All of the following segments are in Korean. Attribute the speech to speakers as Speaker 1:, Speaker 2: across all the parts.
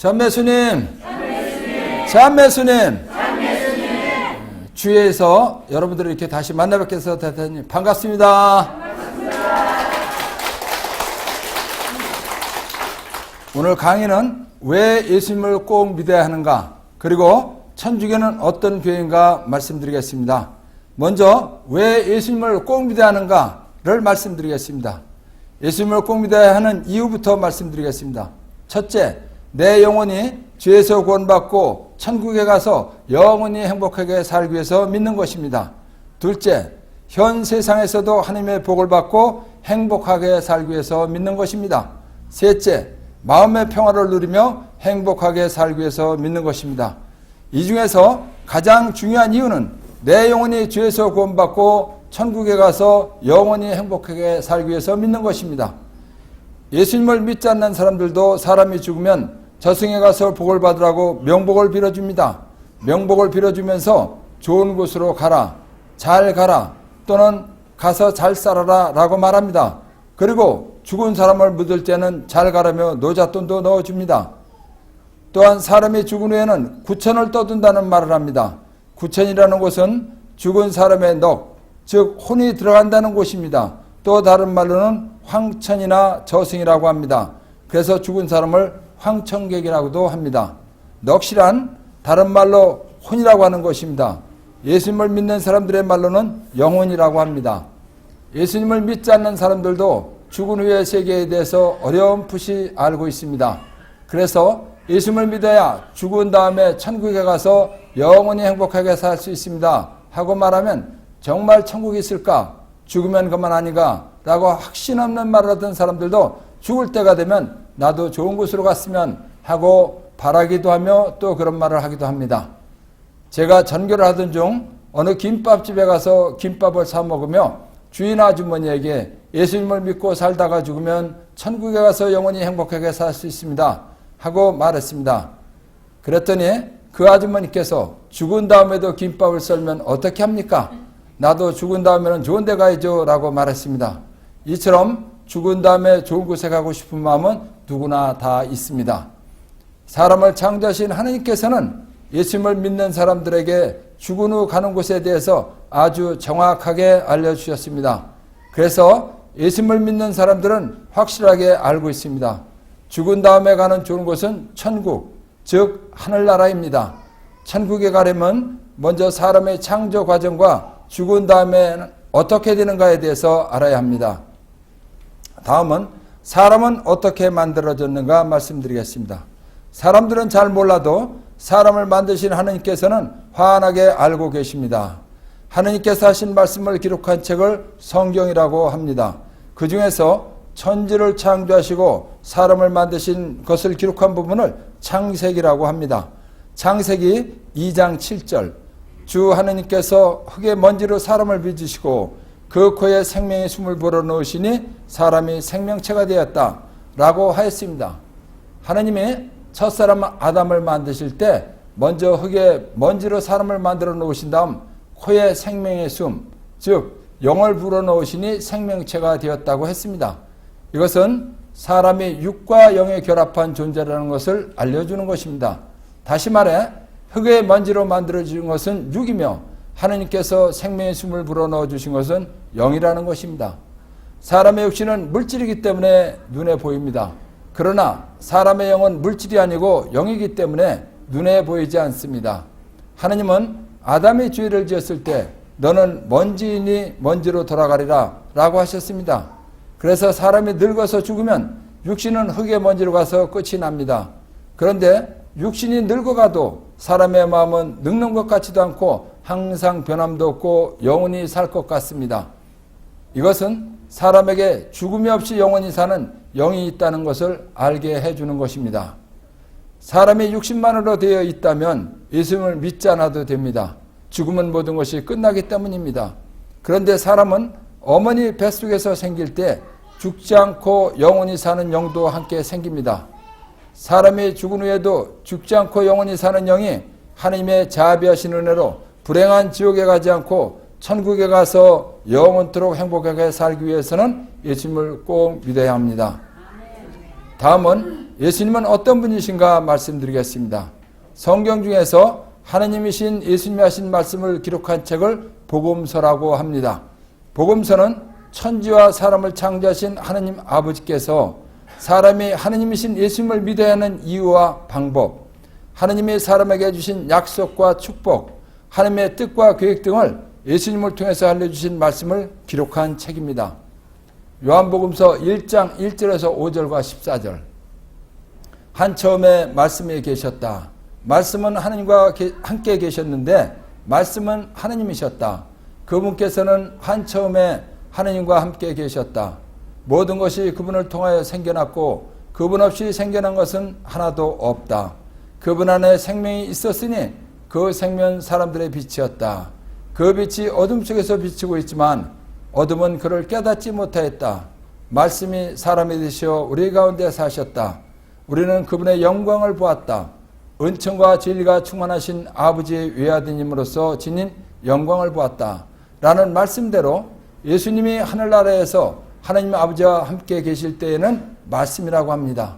Speaker 1: 참매수님, 참매수님, 주위에서 여러분들을 이렇게 다시 만나 뵙게 해서 대단히 반갑습니다. 오늘 강의는 왜 예수님을 꼭 믿어야 하는가, 그리고 천주교는 어떤 교회인가 말씀드리겠습니다. 먼저 왜 예수님을 꼭 믿어야 하는가를 말씀드리겠습니다. 예수님을 꼭 믿어야 하는 이유부터 말씀드리겠습니다. 첫째, 내 영혼이 죄에서 구원받고 천국에 가서 영원히 행복하게 살기 위해서 믿는 것입니다. 둘째, 현 세상에서도 하나님의 복을 받고 행복하게 살기 위해서 믿는 것입니다. 셋째, 마음의 평화를 누리며 행복하게 살기 위해서 믿는 것입니다. 이 중에서 가장 중요한 이유는 내 영혼이 죄에서 구원받고 천국에 가서 영원히 행복하게 살기 위해서 믿는 것입니다. 예수님을 믿지 않는 사람들도 사람이 죽으면 저승에 가서 복을 받으라고 명복을 빌어줍니다. 명복을 빌어주면서 좋은 곳으로 가라, 잘 가라, 또는 가서 잘 살아라 라고 말합니다. 그리고 죽은 사람을 묻을 때는 잘 가라며 노잣돈도 넣어줍니다. 또한 사람이 죽은 후에는 구천을 떠든다는 말을 합니다. 구천이라는 곳은 죽은 사람의 넋, 즉 혼이 들어간다는 곳입니다. 또 다른 말로는 황천이나 저승이라고 합니다. 그래서 죽은 사람을 황천객이라고도 합니다. 넋이란 다른 말로 혼이라고 하는 것입니다. 예수님을 믿는 사람들의 말로는 영혼이라고 합니다. 예수님을 믿지 않는 사람들도 죽은 후의 세계에 대해서 어렴풋이 알고 있습니다. 그래서 예수님을 믿어야 죽은 다음에 천국에 가서 영원히 행복하게 살 수 있습니다 하고 말하면 정말 천국이 있을까? 죽으면 그만 아니가? 라고 확신 없는 말을 하던 사람들도 죽을 때가 되면 나도 좋은 곳으로 갔으면 하고 바라기도 하며 또 그런 말을 하기도 합니다. 제가 전교를 하던 중 어느 김밥집에 가서 김밥을 사 먹으며 주인 아주머니에게 예수님을 믿고 살다가 죽으면 천국에 가서 영원히 행복하게 살 수 있습니다 하고 말했습니다. 그랬더니 그 아주머니께서 죽은 다음에도 김밥을 썰면 어떻게 합니까? 나도 죽은 다음에는 좋은 데 가야죠 라고 말했습니다. 이처럼 죽은 다음에 좋은 곳에 가고 싶은 마음은 누구나 다 있습니다. 사람을 창조하신 하나님께서는 예수님을 믿는 사람들에게 죽은 후 가는 곳에 대해서 아주 정확하게 알려주셨습니다. 그래서 예수님을 믿는 사람들은 확실하게 알고 있습니다. 죽은 다음에 가는 좋은 곳은 천국, 즉 하늘나라입니다. 천국에 가려면 먼저 사람의 창조 과정과 죽은 다음에 어떻게 되는가에 대해서 알아야 합니다. 다음은 사람은 어떻게 만들어졌는가 말씀드리겠습니다. 사람들은 잘 몰라도 사람을 만드신 하나님께서는 환하게 알고 계십니다. 하나님께서 하신 말씀을 기록한 책을 성경이라고 합니다. 그 중에서 천지를 창조하시고 사람을 만드신 것을 기록한 부분을 창세기라고 합니다. 창세기 2장 7절, 주 하나님께서 흙의 먼지로 사람을 빚으시고 그 코에 생명의 숨을 불어넣으시니 사람이 생명체가 되었다 라고 하였습니다. 하나님이 첫사람 아담을 만드실 때 먼저 흙의 먼지로 사람을 만들어 놓으신 다음 코에 생명의 숨, 즉 영을 불어넣으시니 생명체가 되었다고 했습니다. 이것은 사람이 육과 영의 결합한 존재라는 것을 알려주는 것입니다. 다시 말해 흙의 먼지로 만들어진 것은 육이며 하나님께서 생명의 숨을 불어넣어 주신 것은 영이라는 것입니다. 사람의 육신은 물질이기 때문에 눈에 보입니다. 그러나 사람의 영은 물질이 아니고 영이기 때문에 눈에 보이지 않습니다. 하나님은 아담이 죄를 지었을 때 너는 먼지이니 먼지로 돌아가리라 라고 하셨습니다. 그래서 사람이 늙어서 죽으면 육신은 흙의 먼지로 가서 끝이 납니다. 그런데 육신이 늙어가도 사람의 마음은 늙는 것 같지도 않고 항상 변함도 없고 영원히 살 것 같습니다. 이것은 사람에게 죽음이 없이 영원히 사는 영이 있다는 것을 알게 해주는 것입니다. 사람이 육신만으로 되어 있다면 예수님을 믿지 않아도 됩니다. 죽으면 모든 것이 끝나기 때문입니다. 그런데 사람은 어머니 뱃속에서 생길 때 죽지 않고 영원히 사는 영도 함께 생깁니다. 사람이 죽은 후에도 죽지 않고 영원히 사는 영이 하나님의 자비하신 은혜로 불행한 지옥에 가지 않고 천국에 가서 영원토록 행복하게 살기 위해서는 예수님을 꼭 믿어야 합니다. 다음은 예수님은 어떤 분이신가 말씀드리겠습니다. 성경 중에서 하나님이신 예수님이 하신 말씀을 기록한 책을 복음서라고 합니다. 복음서는 천지와 사람을 창조하신 하나님 아버지께서 사람이 하나님이신 예수님을 믿어야 하는 이유와 방법, 하나님이 사람에게 주신 약속과 축복, 하나님의 뜻과 계획 등을 예수님을 통해서 알려주신 말씀을 기록한 책입니다. 요한복음서 1장 1절에서 5절과 14절. 한 처음에 말씀이 계셨다. 말씀은 하나님과 함께 계셨는데 말씀은 하나님이셨다. 그분께서는 한 처음에 하나님과 함께 계셨다. 모든 것이 그분을 통하여 생겨났고 그분 없이 생겨난 것은 하나도 없다. 그분 안에 생명이 있었으니 그 생명은 사람들의 빛이었다. 그 빛이 어둠 속에서 비치고 있지만 어둠은 그를 깨닫지 못하였다. 말씀이 사람이 되시어 우리 가운데 사셨다. 우리는 그분의 영광을 보았다. 은총과 진리가 충만하신 아버지의 외아들님으로서 지닌 영광을 보았다. 라는 말씀대로 예수님이 하늘나라에서 하나님 아버지와 함께 계실 때에는 말씀이라고 합니다.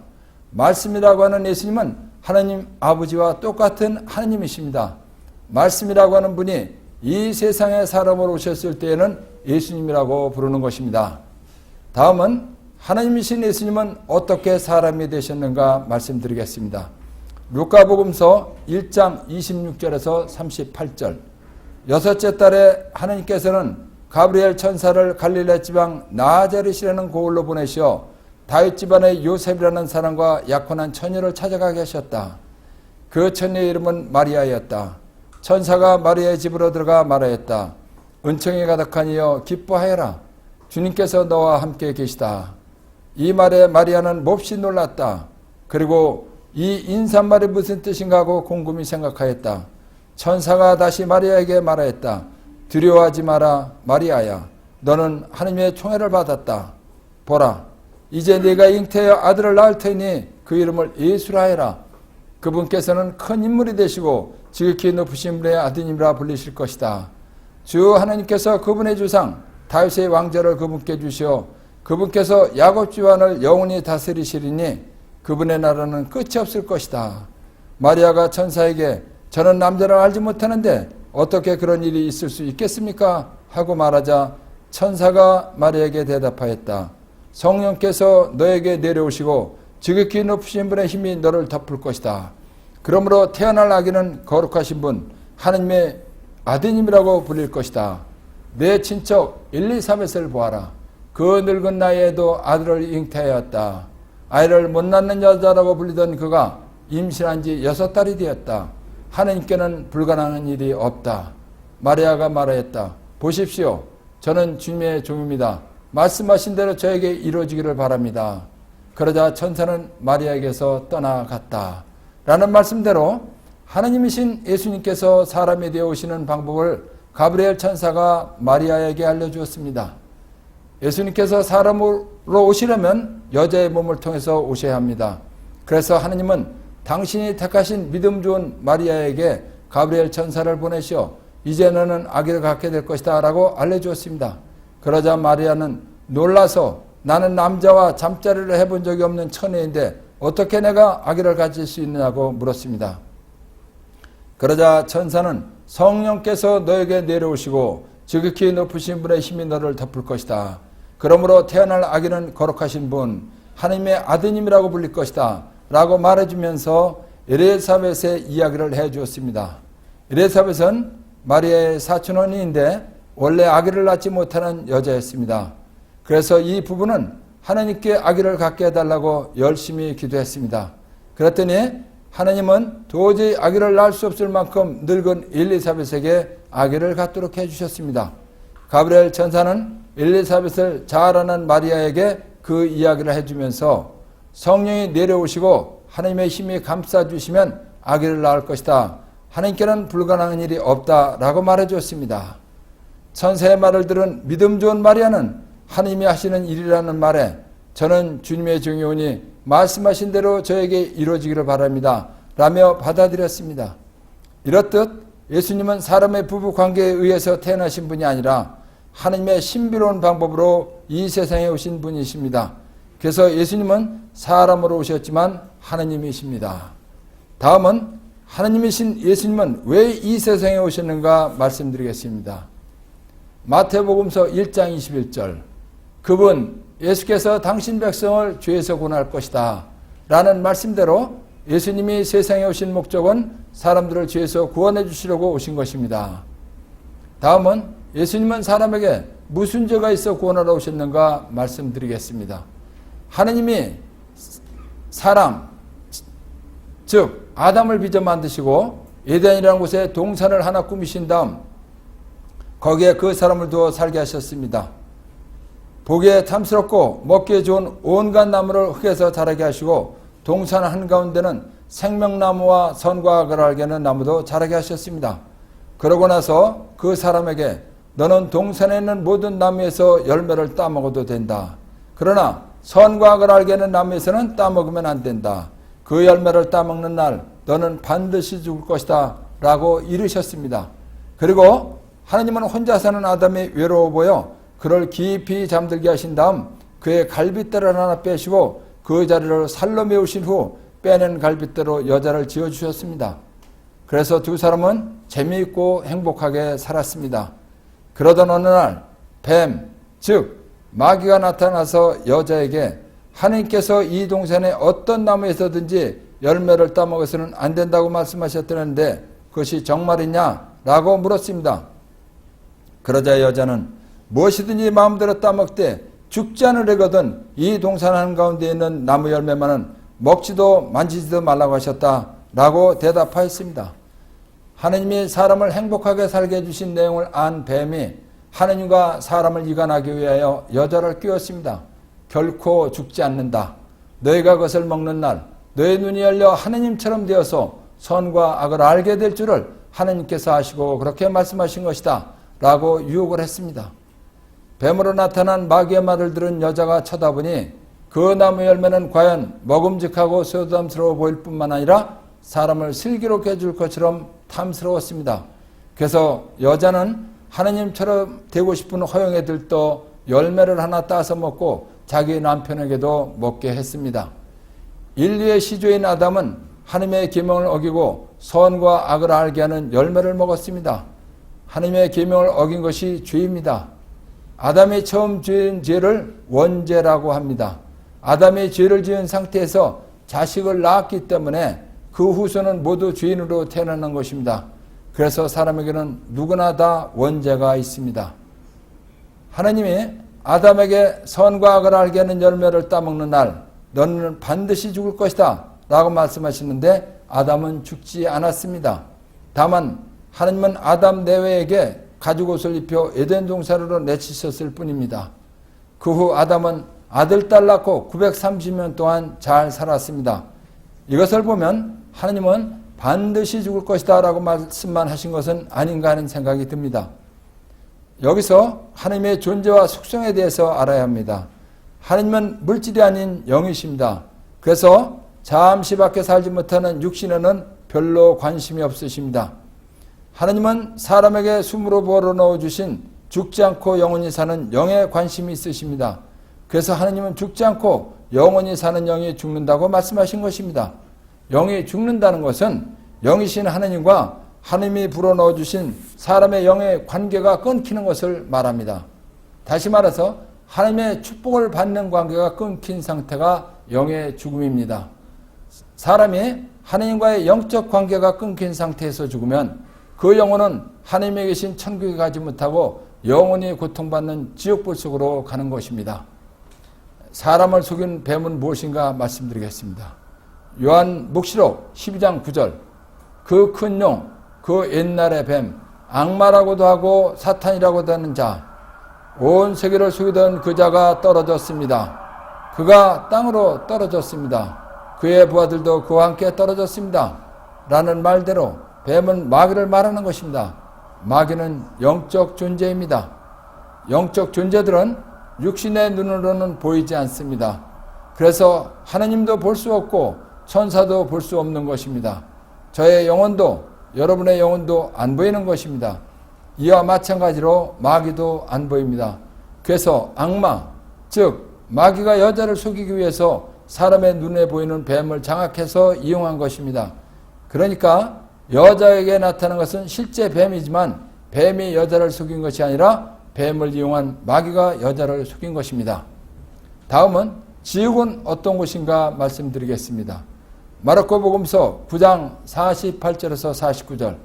Speaker 1: 말씀이라고 하는 예수님은 하나님 아버지와 똑같은 하나님이십니다. 말씀이라고 하는 분이 이 세상에 사람으로 오셨을 때에는 예수님이라고 부르는 것입니다. 다음은 하나님이신 예수님은 어떻게 사람이 되셨는가 말씀드리겠습니다. 루카복음서 1장 26절에서 38절. 여섯째 달에 하나님께서는 가브리엘 천사를 갈릴레 지방 나자렛이라는 고을로 보내시어 다윗 집안의 요셉이라는 사람과 약혼한 처녀를 찾아가게 하셨다. 그 처녀의 이름은 마리아였다. 천사가 마리아의 집으로 들어가 말하였다. 은총이 가득하니여 기뻐하여라. 주님께서 너와 함께 계시다. 이 말에 마리아는 몹시 놀랐다. 그리고 이 인사말이 무슨 뜻인가 하고 곰곰이 생각하였다. 천사가 다시 마리아에게 말하였다. 두려워하지 마라 마리아야. 너는 하나님의 총애를 받았다. 보라, 이제 네가 잉태하여 아들을 낳을 테니 그 이름을 예수라 하여라. 그분께서는 큰 인물이 되시고 지극히 높으신 분의 아드님이라 불리실 것이다. 주 하나님께서 그분의 주상 다윗의 왕좌를 그분께 주시어 그분께서 야곱 집안을 영원히 다스리시리니 그분의 나라는 끝이 없을 것이다. 마리아가 천사에게 저는 남자를 알지 못하는데 어떻게 그런 일이 있을 수 있겠습니까? 하고 말하자 천사가 마리아에게 대답하였다. 성령께서 너에게 내려오시고 지극히 높으신 분의 힘이 너를 덮을 것이다. 그러므로 태어날 아기는 거룩하신 분 하나님의 아드님이라고 불릴 것이다. 내 친척 엘리사벳을 보아라. 그 늙은 나이에도 아들을 잉태하였다. 아이를 못 낳는 여자라고 불리던 그가 임신한 지 6달이 되었다. 하나님께는 불가능한 일이 없다. 마리아가 말하였다. 보십시오. 저는 주님의 종입니다. 말씀하신 대로 저에게 이루어지기를 바랍니다. 그러자 천사는 마리아에게서 떠나갔다. 라는 말씀대로 하나님이신 예수님께서 사람이 되어 오시는 방법을 가브리엘 천사가 마리아에게 알려주었습니다. 예수님께서 사람으로 오시려면 여자의 몸을 통해서 오셔야 합니다. 그래서 하나님은 당신이 택하신 믿음 좋은 마리아에게 가브리엘 천사를 보내시어 이제 너는 아기를 갖게 될 것이다 라고 알려주었습니다. 그러자 마리아는 놀라서 나는 남자와 잠자리를 해본 적이 없는 처녀인데 어떻게 내가 아기를 가질 수 있느냐고 물었습니다. 그러자 천사는 성령께서 너에게 내려오시고 지극히 높으신 분의 힘이 너를 덮을 것이다. 그러므로 태어날 아기는 거룩하신 분 하나님의 아드님이라고 불릴 것이다 라고 말해주면서 엘리사벳의 이야기를 해주었습니다. 엘리사벳은 마리아의 사촌언니인데 원래 아기를 낳지 못하는 여자였습니다. 그래서 이 부부는 하나님께 아기를 갖게 해달라고 열심히 기도했습니다. 그랬더니 하나님은 도저히 아기를 낳을 수 없을 만큼 늙은 엘리사벳에게 아기를 갖도록 해주셨습니다. 가브리엘 천사는 엘리사벳을 잘 아는 마리아에게 그 이야기를 해주면서 성령이 내려오시고 하나님의 힘이 감싸주시면 아기를 낳을 것이다. 하나님께는 불가능한 일이 없다라고 말해주었습니다. 천사의 말을 들은 믿음 좋은 마리아는 하나님이 하시는 일이라는 말에 저는 주님의 종이 오니 말씀하신 대로 저에게 이루어지기를 바랍니다 라며 받아들였습니다. 이렇듯 예수님은 사람의 부부 관계에 의해서 태어나신 분이 아니라 하나님의 신비로운 방법으로 이 세상에 오신 분이십니다. 그래서 예수님은 사람으로 오셨지만 하느님이십니다. 다음은 하느님이신 예수님은 왜 이 세상에 오셨는가 말씀드리겠습니다. 마태복음서 1장 21절, 그분 예수께서 당신 백성을 죄에서 구원할 것이다 라는 말씀대로 예수님이 세상에 오신 목적은 사람들을 죄에서 구원해 주시려고 오신 것입니다. 다음은 예수님은 사람에게 무슨 죄가 있어 구원하러 오셨는가 말씀드리겠습니다. 하느님이 사람, 즉 아담을 빚어 만드시고 에덴이라는 곳에 동산을 하나 꾸미신 다음 거기에 그 사람을 두어 살게 하셨습니다. 보기에 탐스럽고 먹기에 좋은 온갖 나무를 흙에서 자라게 하시고 동산 한가운데는 생명나무와 선과 악을 알게 하는 나무도 자라게 하셨습니다. 그러고 나서 그 사람에게 너는 동산에 있는 모든 나무에서 열매를 따먹어도 된다. 그러나 선과 악을 알게 하는 나무에서는 따먹으면 안 된다. 그 열매를 따먹는 날 너는 반드시 죽을 것이다 라고 이르셨습니다. 그리고 하나님은 혼자 사는 아담이 외로워 보여 그를 깊이 잠들게 하신 다음 그의 갈빗대를 하나 빼시고 그 자리를 살로 메우신 후 빼낸 갈빗대로 여자를 지어주셨습니다. 그래서 두 사람은 재미있고 행복하게 살았습니다. 그러던 어느 날 뱀, 즉 마귀가 나타나서 여자에게 하나님께서 이 동산에 어떤 나무에서든지 열매를 따먹어서는 안 된다고 말씀하셨다는데 그것이 정말이냐? 라고 물었습니다. 그러자 여자는 무엇이든지 마음대로 따먹되 죽지 않으려거든 이 동산 한가운데 있는 나무 열매만은 먹지도 만지지도 말라고 하셨다 라고 대답하였습니다. 하느님이 사람을 행복하게 살게 해주신 내용을 안 뱀이 하느님과 사람을 이간하기 위하여 여자를 끼웠습니다. 결코 죽지 않는다. 너희가 그것을 먹는 날 너희 눈이 열려 하느님처럼 되어서 선과 악을 알게 될 줄을 하느님께서 아시고 그렇게 말씀하신 것이다 라고 유혹을 했습니다. 뱀으로 나타난 마귀의 말을 들은 여자가 쳐다보니 그 나무 열매는 과연 먹음직하고 소담스러워 보일 뿐만 아니라 사람을 슬기롭게 해줄 것처럼 탐스러웠습니다. 그래서 여자는 하느님처럼 되고 싶은 허영에 들떠 열매를 하나 따서 먹고 자기 남편에게도 먹게 했습니다. 인류의 시조인 아담은 하느님의 계명을 어기고 선과 악을 알게 하는 열매를 먹었습니다. 하느님의 계명을 어긴 것이 죄입니다. 아담이 처음 지은 죄를 원죄라고 합니다. 아담이 죄를 지은 상태에서 자식을 낳았기 때문에 그 후손은 모두 죄인으로 태어나는 것입니다. 그래서 사람에게는 누구나 다 원죄가 있습니다. 하나님이 아담에게 선과 악을 알게 하는 열매를 따먹는 날 너는 반드시 죽을 것이다 라고 말씀하시는데 아담은 죽지 않았습니다. 다만 하나님은 아담 내외에게 가죽옷을 입혀 에덴 동산으로 내치셨을 뿐입니다. 그 후 아담은 아들, 딸 낳고 930년 동안 잘 살았습니다. 이것을 보면 하나님은 반드시 죽을 것이다 라고 말씀만 하신 것은 아닌가 하는 생각이 듭니다. 여기서 하나님의 존재와 속성에 대해서 알아야 합니다. 하나님은 물질이 아닌 영이십니다. 그래서 잠시밖에 살지 못하는 육신에는 별로 관심이 없으십니다. 하나님은 사람에게 숨으로 부어로 넣어주신 죽지 않고 영원히 사는 영에 관심이 있으십니다. 그래서 하나님은 죽지 않고 영원히 사는 영이 죽는다고 말씀하신 것입니다. 영이 죽는다는 것은 영이신 하나님과 하나님이 불어넣어주신 사람의 영의 관계가 끊기는 것을 말합니다. 다시 말해서 하나님의 축복을 받는 관계가 끊긴 상태가 영의 죽음입니다. 사람이 하나님과의 영적 관계가 끊긴 상태에서 죽으면 그 영혼은 하나님에 계신 천국에 가지 못하고 영원히 고통받는 지옥불 속으로 가는 것입니다. 사람을 속인 뱀은 무엇인가 말씀드리겠습니다. 요한묵시록 12장 9절, 그 큰 용, 그 옛날의 뱀, 악마라고도 하고 사탄이라고도 하는 자, 온 세계를 속이던 그 자가 떨어졌습니다. 그가 땅으로 떨어졌습니다. 그의 부하들도 그와 함께 떨어졌습니다. 라는 말대로 뱀은 마귀를 말하는 것입니다. 마귀는 영적 존재입니다. 영적 존재들은 육신의 눈으로는 보이지 않습니다. 그래서 하나님도 볼 수 없고 천사도 볼 수 없는 것입니다. 저의 영혼도 여러분의 영혼도 안 보이는 것입니다. 이와 마찬가지로 마귀도 안 보입니다. 그래서 악마, 즉 마귀가 여자를 속이기 위해서 사람의 눈에 보이는 뱀을 장악해서 이용한 것입니다. 그러니까 여자에게 나타난 것은 실제 뱀이지만 뱀이 여자를 속인 것이 아니라 뱀을 이용한 마귀가 여자를 속인 것입니다. 다음은 지옥은 어떤 곳인가 말씀드리겠습니다. 마르코복음서 9장 48절에서 49절.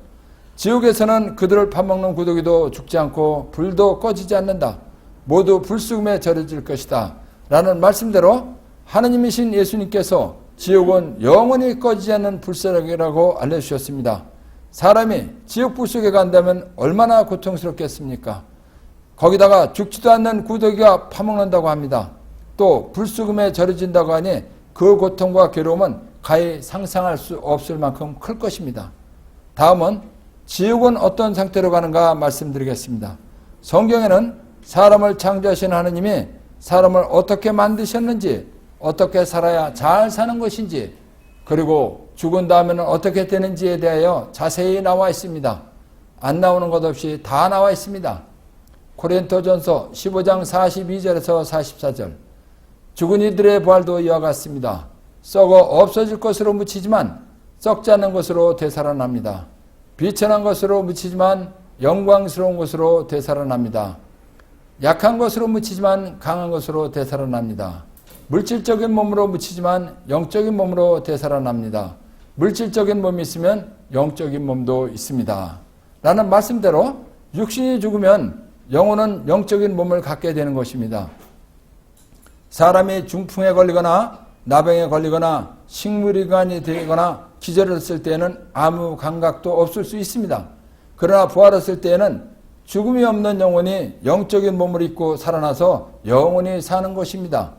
Speaker 1: 지옥에서는 그들을 파먹는 구더기도 죽지 않고 불도 꺼지지 않는다. 모두 불수금에 절여질 것이다. 라는 말씀대로 하느님이신 예수님께서 지옥은 영원히 꺼지지 않는 불사락이라고 알려주셨습니다. 사람이 지옥 불 속에 간다면 얼마나 고통스럽겠습니까? 거기다가 죽지도 않는 구더기가 파먹는다고 합니다. 또 불수금에 절여진다고 하니 그 고통과 괴로움은 가히 상상할 수 없을 만큼 클 것입니다. 다음은 지옥은 어떤 상태로 가는가 말씀드리겠습니다. 성경에는 사람을 창조하신 하느님이 사람을 어떻게 만드셨는지, 어떻게 살아야 잘 사는 것인지, 그리고 죽은 다음에는 어떻게 되는지에 대하여 자세히 나와 있습니다. 안 나오는 것 없이 다 나와 있습니다. 고린도전서 15장 42절에서 44절. 죽은 이들의 부활도 이와 같습니다. 썩어 없어질 것으로 묻히지만 썩지 않는 것으로 되살아납니다. 비천한 것으로 묻히지만 영광스러운 것으로 되살아납니다. 약한 것으로 묻히지만 강한 것으로 되살아납니다. 물질적인 몸으로 묻히지만 영적인 몸으로 되살아납니다. 물질적인 몸이 있으면 영적인 몸도 있습니다. 라는 말씀대로 육신이 죽으면 영혼은 영적인 몸을 갖게 되는 것입니다. 사람이 중풍에 걸리거나 나병에 걸리거나 식물이관이 되거나 기절했을 때에는 아무 감각도 없을 수 있습니다. 그러나 부활했을 때에는 죽음이 없는 영혼이 영적인 몸을 입고 살아나서 영원히 사는 것입니다.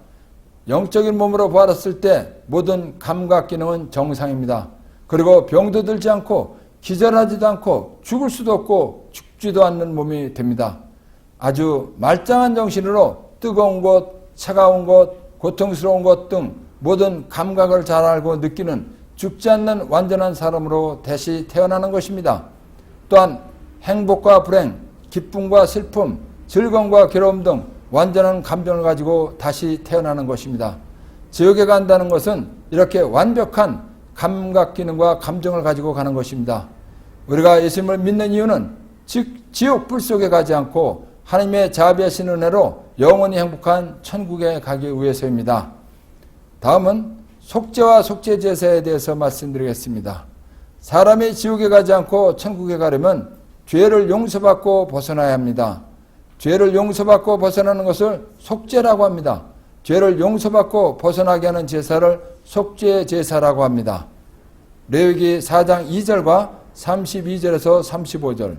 Speaker 1: 영적인 몸으로 부활했을 때 모든 감각 기능은 정상입니다. 그리고 병도 들지 않고 기절하지도 않고 죽을 수도 없고 죽지도 않는 몸이 됩니다. 아주 말짱한 정신으로 뜨거운 것, 차가운 것, 고통스러운 것 등 모든 감각을 잘 알고 느끼는 죽지 않는 완전한 사람으로 다시 태어나는 것입니다. 또한 행복과 불행, 기쁨과 슬픔, 즐거움과 괴로움 등 완전한 감정을 가지고 다시 태어나는 것입니다. 지옥에 간다는 것은 이렇게 완벽한 감각 기능과 감정을 가지고 가는 것입니다. 우리가 예수님을 믿는 이유는 지옥 불 속에 가지 않고 하나님의 자비하신 은혜로 영원히 행복한 천국에 가기 위해서입니다. 다음은 속죄와 속죄제사에 대해서 말씀드리겠습니다. 사람이 지옥에 가지 않고 천국에 가려면 죄를 용서받고 벗어나야 합니다. 죄를 용서받고 벗어나는 것을 속죄라고 합니다. 죄를 용서받고 벗어나게 하는 제사를 속죄제사라고 합니다. 레위기 4장 2절과 32절에서 35절.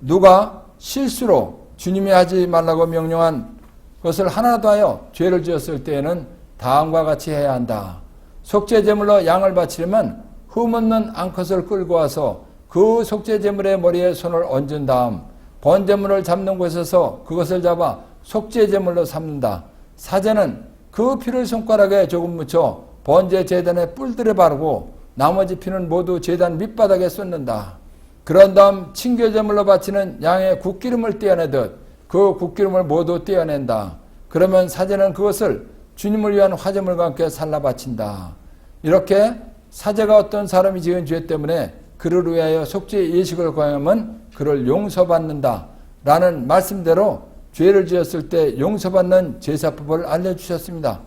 Speaker 1: 누가 실수로 주님이 하지 말라고 명령한 것을 하나도 하여 죄를 지었을 때에는 다음과 같이 해야 한다. 속죄제물로 양을 바치려면 흠없는 암컷을 끌고 와서 그 속죄제물의 머리에 손을 얹은 다음 번제물을 잡는 곳에서 그것을 잡아 속죄제물로 삼는다. 사제는 그 피를 손가락에 조금 묻혀 번제 제단에 뿔들에 바르고 나머지 피는 모두 제단 밑바닥에 쏟는다. 그런 다음 친교제물로 바치는 양의 국기름을 떼어내듯 그 국기름을 모두 떼어낸다. 그러면 사제는 그것을 주님을 위한 화제물과 함께 살라 바친다. 이렇게 사제가 어떤 사람이 지은 죄 때문에 그를 위하여 속죄 예식을 거행하면 그를 용서받는다. 라는 말씀대로 죄를 지었을 때 용서받는 제사법을 알려주셨습니다.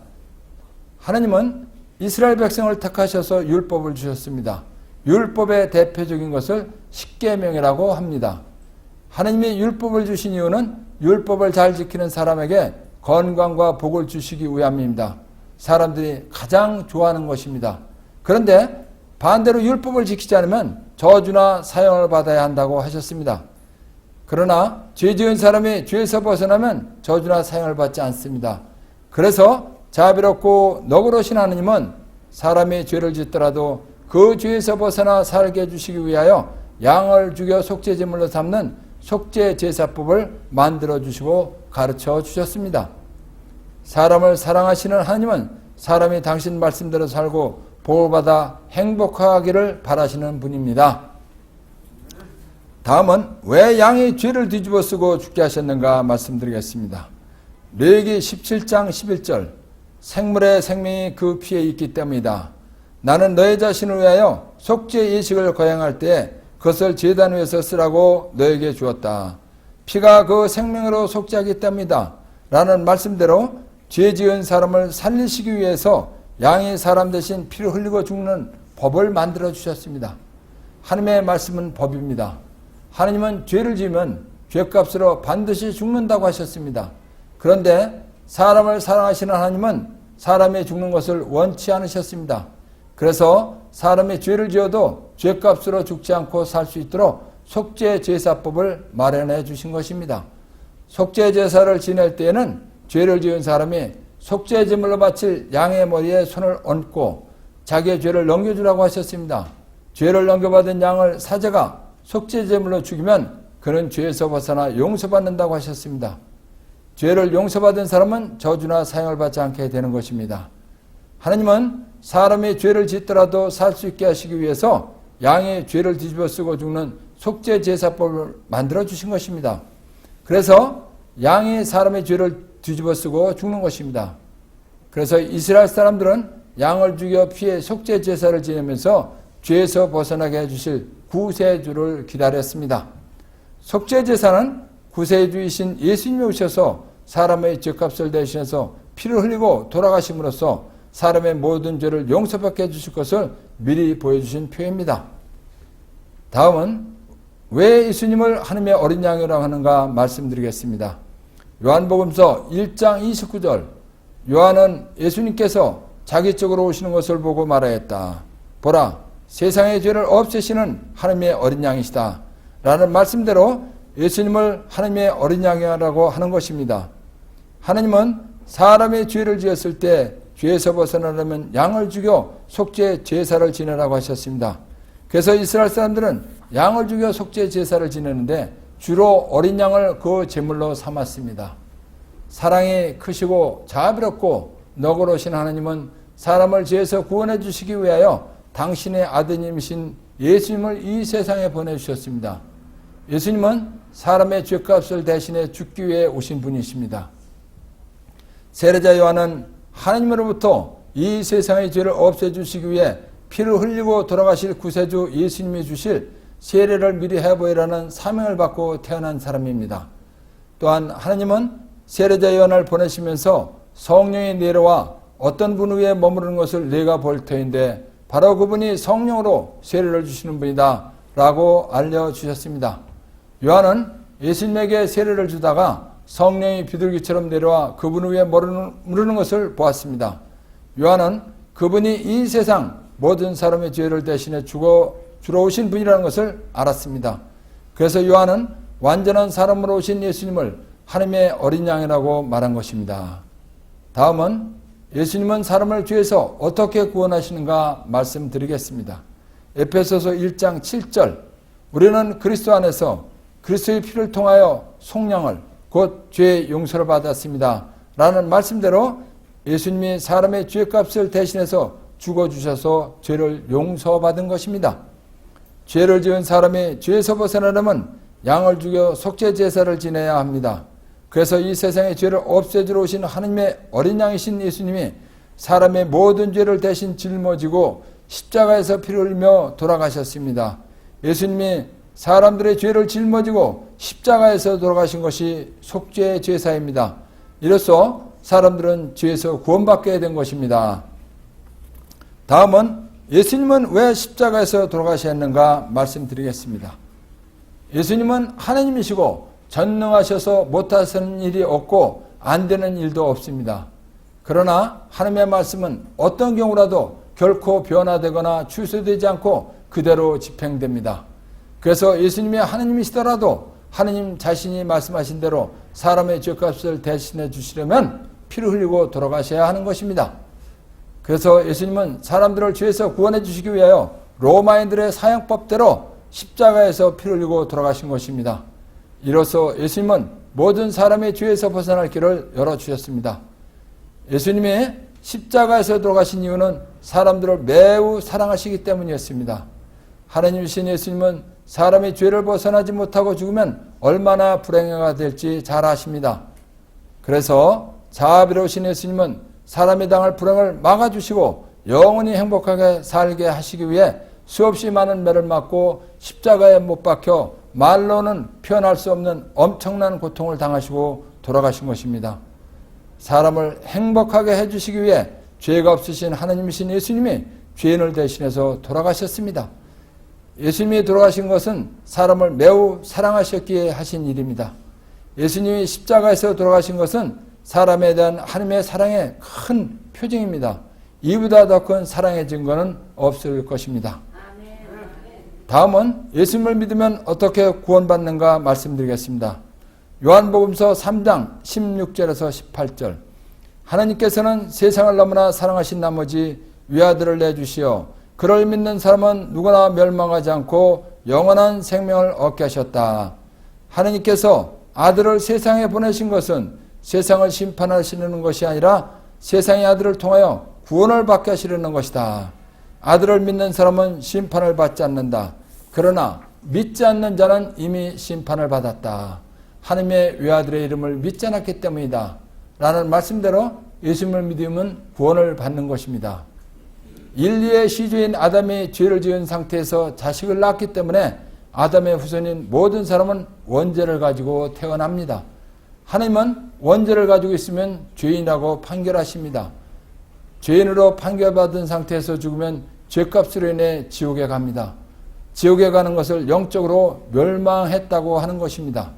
Speaker 1: 하나님은 이스라엘 백성을 택하셔서 율법을 주셨습니다. 율법의 대표적인 것을 십계명이라고 합니다. 하나님이 율법을 주신 이유는 율법을 잘 지키는 사람에게 건강과 복을 주시기 위함입니다. 사람들이 가장 좋아하는 것입니다. 그런데 반대로 율법을 지키지 않으면 저주나 사형을 받아야 한다고 하셨습니다. 그러나 죄 지은 사람이 죄에서 벗어나면 저주나 사형을 받지 않습니다. 그래서 자비롭고 너그러우신 하느님은 사람이 죄를 짓더라도 그 죄에서 벗어나 살게 해주시기 위하여 양을 죽여 속죄제물로 삼는 속죄제사법을 만들어 주시고 가르쳐 주셨습니다. 사람을 사랑하시는 하나님은 사람이 당신 말씀대로 살고 복을받아 행복하기를 바라시는 분입니다. 다음은 왜 양이 죄를 뒤집어 쓰고 죽게 하셨는가 말씀드리겠습니다. 레위기 17장 11절 생물의 생명이 그 피에 있기 때문이다. 나는 너희 자신을 위하여 속죄 예식을 거행할 때 그것을 제단 위에서 쓰라고 너에게 주었다. 피가 그 생명으로 속죄하기 때문이다. 라는 말씀대로 죄 지은 사람을 살리시기 위해서 양이 사람 대신 피를 흘리고 죽는 법을 만들어 주셨습니다. 하나님의 말씀은 법입니다. 하나님은 죄를 지으면 죄값으로 반드시 죽는다고 하셨습니다. 그런데 사람을 사랑하시는 하나님은 사람이 죽는 것을 원치 않으셨습니다. 그래서 사람이 죄를 지어도 죄값으로 죽지 않고 살 수 있도록 속죄제사법을 마련해 주신 것입니다. 속죄제사를 지낼 때에는 죄를 지은 사람이 속죄제물로 바칠 양의 머리에 손을 얹고 자기의 죄를 넘겨주라고 하셨습니다. 죄를 넘겨받은 양을 사제가 속죄제물로 죽이면 그는 죄에서 벗어나 용서받는다고 하셨습니다. 죄를 용서받은 사람은 저주나 사형을 받지 않게 되는 것입니다. 하나님은 사람이 죄를 짓더라도 살 수 있게 하시기 위해서 양의 죄를 뒤집어 쓰고 죽는 속죄제사법을 만들어 주신 것입니다. 그래서 양이 사람의 죄를 뒤집어 쓰고 죽는 것입니다. 그래서 이스라엘 사람들은 양을 죽여 피해 속죄제사를 지내면서 죄에서 벗어나게 해주실 구세주를 기다렸습니다. 속죄제사는 구세주이신 예수님이 오셔서 사람의 죄값을 대신해서 피를 흘리고 돌아가심으로써 사람의 모든 죄를 용서받게 해주실 것을 미리 보여주신 표입니다. 다음은 왜 예수님을 하나님의 어린 양이라고 하는가 말씀드리겠습니다. 요한복음서 1장 29절, 요한은 예수님께서 자기 쪽으로 오시는 것을 보고 말하였다. 보라, 세상의 죄를 없애시는 하나님의 어린 양이시다. 라는 말씀대로 예수님을 하나님의 어린 양이라고 하는 것입니다. 하나님은 사람의 죄를 지었을 때 죄에서 벗어나려면 양을 죽여 속죄 제사를 지내라고 하셨습니다. 그래서 이스라엘 사람들은 양을 죽여 속죄 제사를 지내는데 주로 어린 양을 그 제물로 삼았습니다. 사랑이 크시고 자비롭고 너그러우신 하나님은 사람을 죄에서 구원해 주시기 위하여 당신의 아드님이신 예수님을 이 세상에 보내주셨습니다. 예수님은 사람의 죄값을 대신해 죽기 위해 오신 분이십니다. 세례자 요한은 하나님으로부터 이 세상의 죄를 없애주시기 위해 피를 흘리고 돌아가실 구세주 예수님이 주실 세례를 미리 해보이라는 사명을 받고 태어난 사람입니다. 또한 하나님은 세례자 요한을 보내시면서 성령이 내려와 어떤 분 위에 머무르는 것을 내가 볼 터인데 바로 그분이 성령으로 세례를 주시는 분이다 라고 알려주셨습니다. 요한은 예수님에게 세례를 주다가 성령이 비둘기처럼 내려와 그분 위에 머무르는 것을 보았습니다. 요한은 그분이 이 세상 모든 사람의 죄를 대신해 주러 오신 분이라는 것을 알았습니다. 그래서 요한은 완전한 사람으로 오신 예수님을 하나님의 어린 양이라고 말한 것입니다. 다음은 예수님은 사람을 죄에서 어떻게 구원하시는가 말씀드리겠습니다. 에베소서 1장 7절, 우리는 그리스도 안에서 그리스도의 피를 통하여 속량을 곧 죄의 용서를 받았습니다. 라는 말씀대로 예수님이 사람의 죄값을 대신해서 죽어주셔서 죄를 용서받은 것입니다. 죄를 지은 사람이 죄에서 벗어나려면 양을 죽여 속죄제사를 지내야 합니다. 그래서 이 세상의 죄를 없애주러 오신 하나님의 어린 양이신 예수님이 사람의 모든 죄를 대신 짊어지고 십자가에서 피를 흘리며 돌아가셨습니다. 예수님이 사람들의 죄를 짊어지고 십자가에서 돌아가신 것이 속죄제사입니다. 이로써 사람들은 죄에서 구원받게 된 것입니다. 다음은 예수님은 왜 십자가에서 돌아가셨는가 말씀드리겠습니다. 예수님은 하나님이시고 전능하셔서 못하시는 일이 없고 안 되는 일도 없습니다. 그러나 하나님의 말씀은 어떤 경우라도 결코 변화되거나 취소되지 않고 그대로 집행됩니다. 그래서 예수님이 하나님이시더라도 하나님 자신이 말씀하신 대로 사람의 죄값을 대신해 주시려면 피를 흘리고 돌아가셔야 하는 것입니다. 그래서 예수님은 사람들을 죄에서 구원해 주시기 위하여 로마인들의 사형법대로 십자가에서 피를 흘리고 돌아가신 것입니다. 이로써 예수님은 모든 사람의 죄에서 벗어날 길을 열어주셨습니다. 예수님이 십자가에서 돌아가신 이유는 사람들을 매우 사랑하시기 때문이었습니다. 하나님이신 예수님은 사람의 죄를 벗어나지 못하고 죽으면 얼마나 불행해가 될지 잘 아십니다. 그래서 자비로우신 예수님은 사람이 당할 불행을 막아주시고 영원히 행복하게 살게 하시기 위해 수없이 많은 매를 맞고 십자가에 못 박혀 말로는 표현할 수 없는 엄청난 고통을 당하시고 돌아가신 것입니다. 사람을 행복하게 해주시기 위해 죄가 없으신 하나님이신 예수님이 죄인을 대신해서 돌아가셨습니다. 예수님이 돌아가신 것은 사람을 매우 사랑하셨기에 하신 일입니다. 예수님이 십자가에서 돌아가신 것은 사람에 대한 하나님의 사랑의 큰 표징입니다. 이보다 더 큰 사랑의 증거는 없을 것입니다. 다음은 예수님을 믿으면 어떻게 구원받는가 말씀드리겠습니다. 요한복음서 3장 16절에서 18절. 하나님께서는 세상을 너무나 사랑하신 나머지 외아들을 내주시어 그를 믿는 사람은 누구나 멸망하지 않고 영원한 생명을 얻게 하셨다. 하나님께서 아들을 세상에 보내신 것은 세상을 심판하시려는 것이 아니라 세상의 아들을 통하여 구원을 받게 하시려는 것이다. 아들을 믿는 사람은 심판을 받지 않는다. 그러나 믿지 않는 자는 이미 심판을 받았다. 하나님의 외아들의 이름을 믿지 않았기 때문이다. 라는 말씀대로 예수님을 믿으면 구원을 받는 것입니다. 인류의 시주인 아담이 죄를 지은 상태에서 자식을 낳았기 때문에 아담의 후손인 모든 사람은 원죄를 가지고 태어납니다. 하나님은 원죄를 가지고 있으면 죄인이라고 판결하십니다. 죄인으로 판결받은 상태에서 죽으면 죄값으로 인해 지옥에 갑니다. 지옥에 가는 것을 영적으로 멸망했다고 하는 것입니다.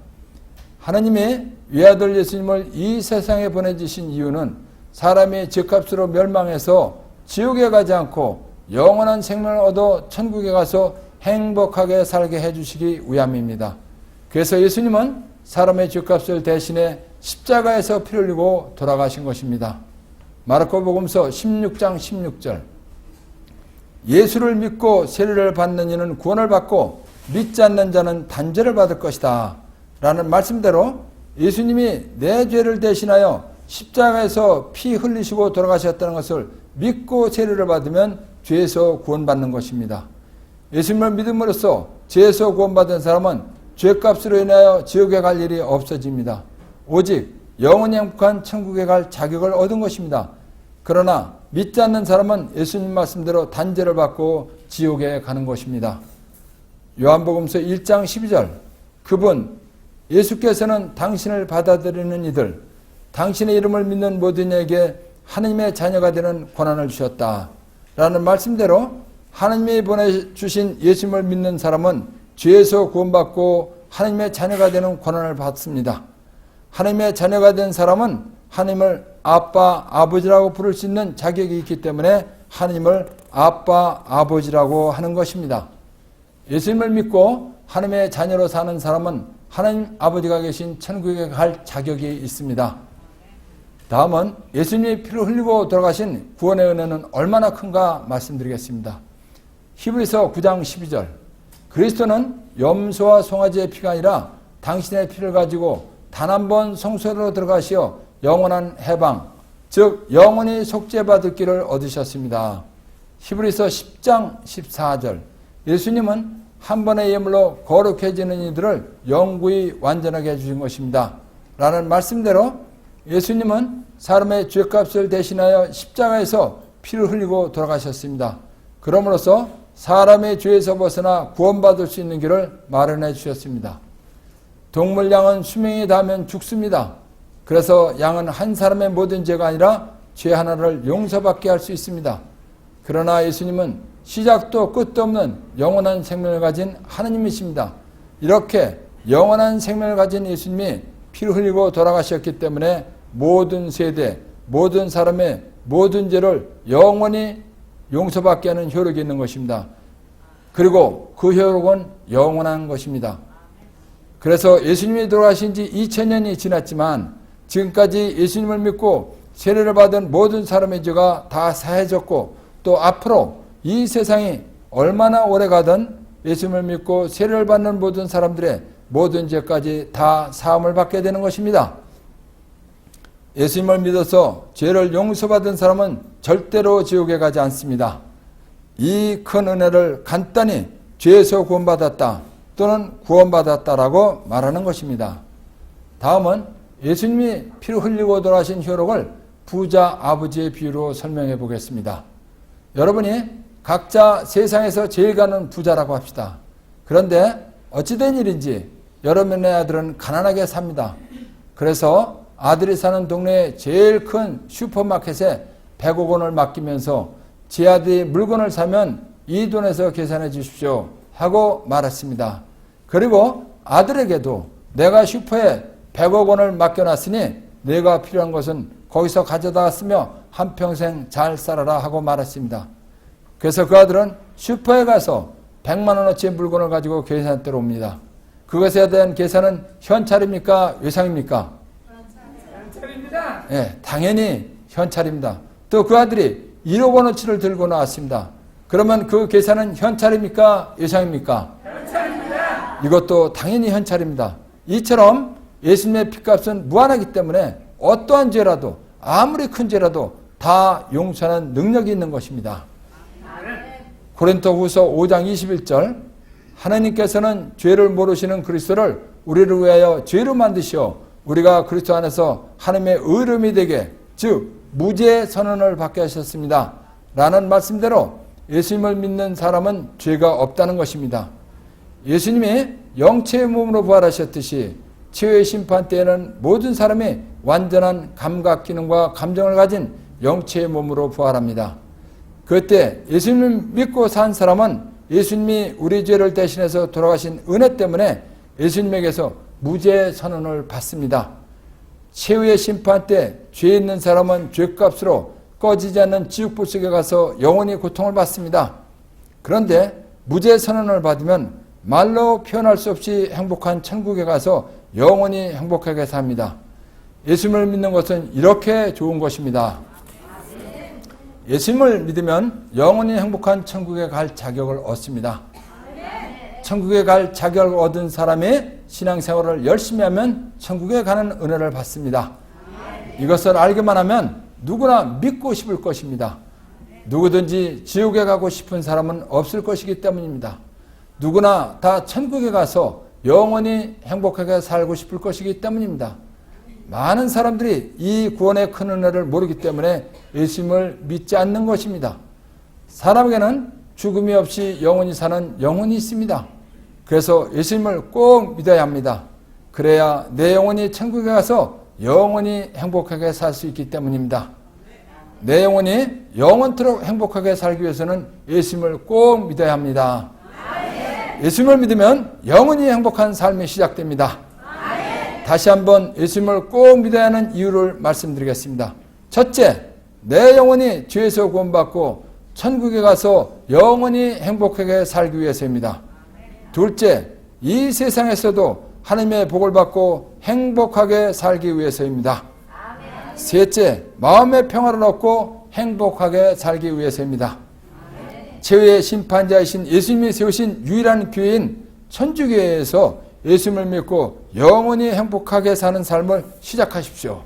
Speaker 1: 하나님이 외아들 예수님을 이 세상에 보내주신 이유는 사람이 죄값으로 멸망해서 지옥에 가지 않고 영원한 생명을 얻어 천국에 가서 행복하게 살게 해주시기 위함입니다. 그래서 예수님은 사람의 죄값을 대신해 십자가에서 피를 흘리고 돌아가신 것입니다. 마르코복음서 16장 16절. 예수를 믿고 세례를 받는 이는 구원을 받고 믿지 않는 자는 단죄를 받을 것이다. 라는 말씀대로 예수님이 내 죄를 대신하여 십자가에서 피 흘리시고 돌아가셨다는 것을 믿고 세례를 받으면 죄에서 구원받는 것입니다. 예수님을 믿음으로써 죄에서 구원받은 사람은 죄값으로 인하여 지옥에 갈 일이 없어집니다. 오직 영원히 행복한 천국에 갈 자격을 얻은 것입니다. 그러나 믿지 않는 사람은 예수님 말씀대로 단죄를 받고 지옥에 가는 것입니다. 요한복음서 1장 12절. 그분 예수께서는 당신을 받아들이는 이들, 당신의 이름을 믿는 모든 이에게 하나님의 자녀가 되는 권한을 주셨다. 라는 말씀대로 하나님이 보내주신 예수님을 믿는 사람은 죄에서 구원받고 하나님의 자녀가 되는 권한을 받습니다. 하나님의 자녀가 된 사람은 하나님을 아빠, 아버지라고 부를 수 있는 자격이 있기 때문에 하나님을 아빠, 아버지라고 하는 것입니다. 예수님을 믿고 하나님의 자녀로 사는 사람은 하나님 아버지가 계신 천국에 갈 자격이 있습니다. 다음은 예수님이 피를 흘리고 돌아가신 구원의 은혜는 얼마나 큰가 말씀드리겠습니다. 히브리서 9장 12절. 그리스도는 염소와 송아지의 피가 아니라 당신의 피를 가지고 단 한 번 성소로 들어가시어 영원한 해방, 즉 영원히 속죄받을 길을 얻으셨습니다. 히브리서 10장 14절. 예수님은 한 번의 예물로 거룩해지는 이들을 영구히 완전하게 해주신 것입니다. 라는 말씀대로 예수님은 사람의 죄값을 대신하여 십자가에서 피를 흘리고 돌아가셨습니다. 그러므로서 사람의 죄에서 벗어나 구원받을 수 있는 길을 마련해 주셨습니다. 동물 양은 수명이 닿으면 죽습니다. 그래서 양은 한 사람의 모든 죄가 아니라 죄 하나를 용서받게 할 수 있습니다. 그러나 예수님은 시작도 끝도 없는 영원한 생명을 가진 하나님이십니다. 이렇게 영원한 생명을 가진 예수님이 피를 흘리고 돌아가셨기 때문에 모든 세대, 모든 사람의 모든 죄를 영원히 용서받게 하는 효력이 있는 것입니다. 그리고 그 효력은 영원한 것입니다. 그래서 예수님이 돌아가신 지 2000년이 지났지만 지금까지 예수님을 믿고 세례를 받은 모든 사람의 죄가 다 사해졌고 또 앞으로 이 세상이 얼마나 오래 가든 예수님을 믿고 세례를 받는 모든 사람들의 모든 죄까지 다 사함을 받게 되는 것입니다. 예수님을 믿어서 죄를 용서받은 사람은 절대로 지옥에 가지 않습니다. 이 큰 은혜를 간단히 죄에서 구원받았다 또는 구원받았다라고 말하는 것입니다. 다음은 예수님이 피를 흘리고 돌아가신 효력을 부자 아버지의 비유로 설명해 보겠습니다. 여러분이 각자 세상에서 제일 가는 부자라고 합시다. 그런데 어찌된 일인지 여러분의 아들은 가난하게 삽니다. 그래서 아들이 사는 동네에 제일 큰 슈퍼마켓에 100억 원을 맡기면서 제 아들이 물건을 사면 이 돈에서 계산해 주십시오 하고 말했습니다. 그리고 아들에게도 내가 슈퍼에 100억 원을 맡겨놨으니 내가 필요한 것은 거기서 가져다 쓰며 한평생 잘 살아라 하고 말했습니다. 그래서 그 아들은 슈퍼에 가서 100만 원어치 물건을 가지고 계산대로 옵니다. 그것에 대한 계산은 현찰입니까? 외상입니까? 현찰입니다. 예, 당연히 현찰입니다. 또 그 아들이 1억 원어치를 들고 나왔습니다. 그러면 그 계산은 현찰입니까? 외상입니까? 현찰입니다. 이것도 당연히 현찰입니다. 이처럼 예수님의 피값은 무한하기 때문에 어떠한 죄라도 아무리 큰 죄라도 다 용서하는 능력이 있는 것입니다. 고린토후서 5장 21절 하나님께서는 죄를 모르시는 그리스도를 우리를 위하여 죄로 만드시어 우리가 그리스도 안에서 하나님의 의로움이 되게 즉 무죄의 선언을 받게 하셨습니다. 라는 말씀대로 예수님을 믿는 사람은 죄가 없다는 것입니다. 예수님이 영체의 몸으로 부활하셨듯이 최후의 심판 때에는 모든 사람이 완전한 감각 기능과 감정을 가진 영체의 몸으로 부활합니다. 그때 예수님을 믿고 산 사람은 예수님이 우리 죄를 대신해서 돌아가신 은혜 때문에 예수님에게서 무죄 선언을 받습니다. 최후의 심판 때 죄 있는 사람은 죄값으로 꺼지지 않는 지옥불 속에 가서 영원히 고통을 받습니다. 그런데 무죄 선언을 받으면 말로 표현할 수 없이 행복한 천국에 가서 영원히 행복하게 삽니다. 예수님을 믿는 것은 이렇게 좋은 것입니다. 예수님을 믿으면 영원히 행복한 천국에 갈 자격을 얻습니다. 천국에 갈 자격을 얻은 사람이 신앙생활을 열심히 하면 천국에 가는 은혜를 받습니다. 이것을 알기만 하면 누구나 믿고 싶을 것입니다. 누구든지 지옥에 가고 싶은 사람은 없을 것이기 때문입니다. 누구나 다 천국에 가서 영원히 행복하게 살고 싶을 것이기 때문입니다. 많은 사람들이 이 구원의 큰 은혜를 모르기 때문에 예수님을 믿지 않는 것입니다. 사람에게는 죽음이 없이 영원히 사는 영혼이 있습니다. 그래서 예수님을 꼭 믿어야 합니다. 그래야 내 영혼이 천국에 가서 영원히 행복하게 살 수 있기 때문입니다. 내 영혼이 영원토록 행복하게 살기 위해서는 예수님을 꼭 믿어야 합니다. 예수님을 믿으면 영원히 행복한 삶이 시작됩니다. 다시 한번 예수님을 꼭 믿어야 하는 이유를 말씀드리겠습니다. 첫째, 내 영혼이 죄에서 구원받고 천국에 가서 영원히 행복하게 살기 위해서입니다. 둘째, 이 세상에서도 하나님의 복을 받고 행복하게 살기 위해서입니다. 셋째, 마음의 평화를 얻고 행복하게 살기 위해서입니다. 최후의 심판자이신 예수님이 세우신 유일한 교회인 천주교회에서 예수님을 믿고 영원히 행복하게 사는 삶을 시작하십시오.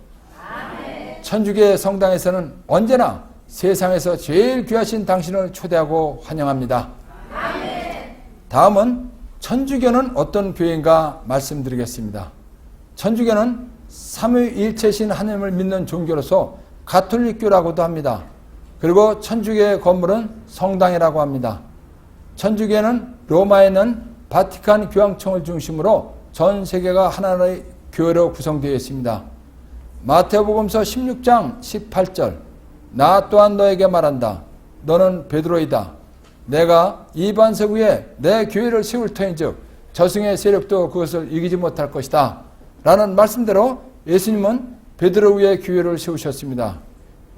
Speaker 1: 천주교회 성당에서는 언제나 세상에서 제일 귀하신 당신을 초대하고 환영합니다. 다음은 천주교는 어떤 교회인가 말씀드리겠습니다. 천주교는 삼위일체신 하나님을 믿는 종교로서 가톨릭교라고도 합니다. 그리고 천주교의 건물은 성당이라고 합니다. 천주교는 로마에 있는 바티칸 교황청을 중심으로 전 세계가 하나의 교회로 구성되어 있습니다. 마태복음서 16장 18절 나 또한 너에게 말한다. 너는 베드로이다. 내가 이 반석 위에 내 교회를 세울 터인즉 저승의 세력도 그것을 이기지 못할 것이다. 라는 말씀대로 예수님은 베드로 위에 교회를 세우셨습니다.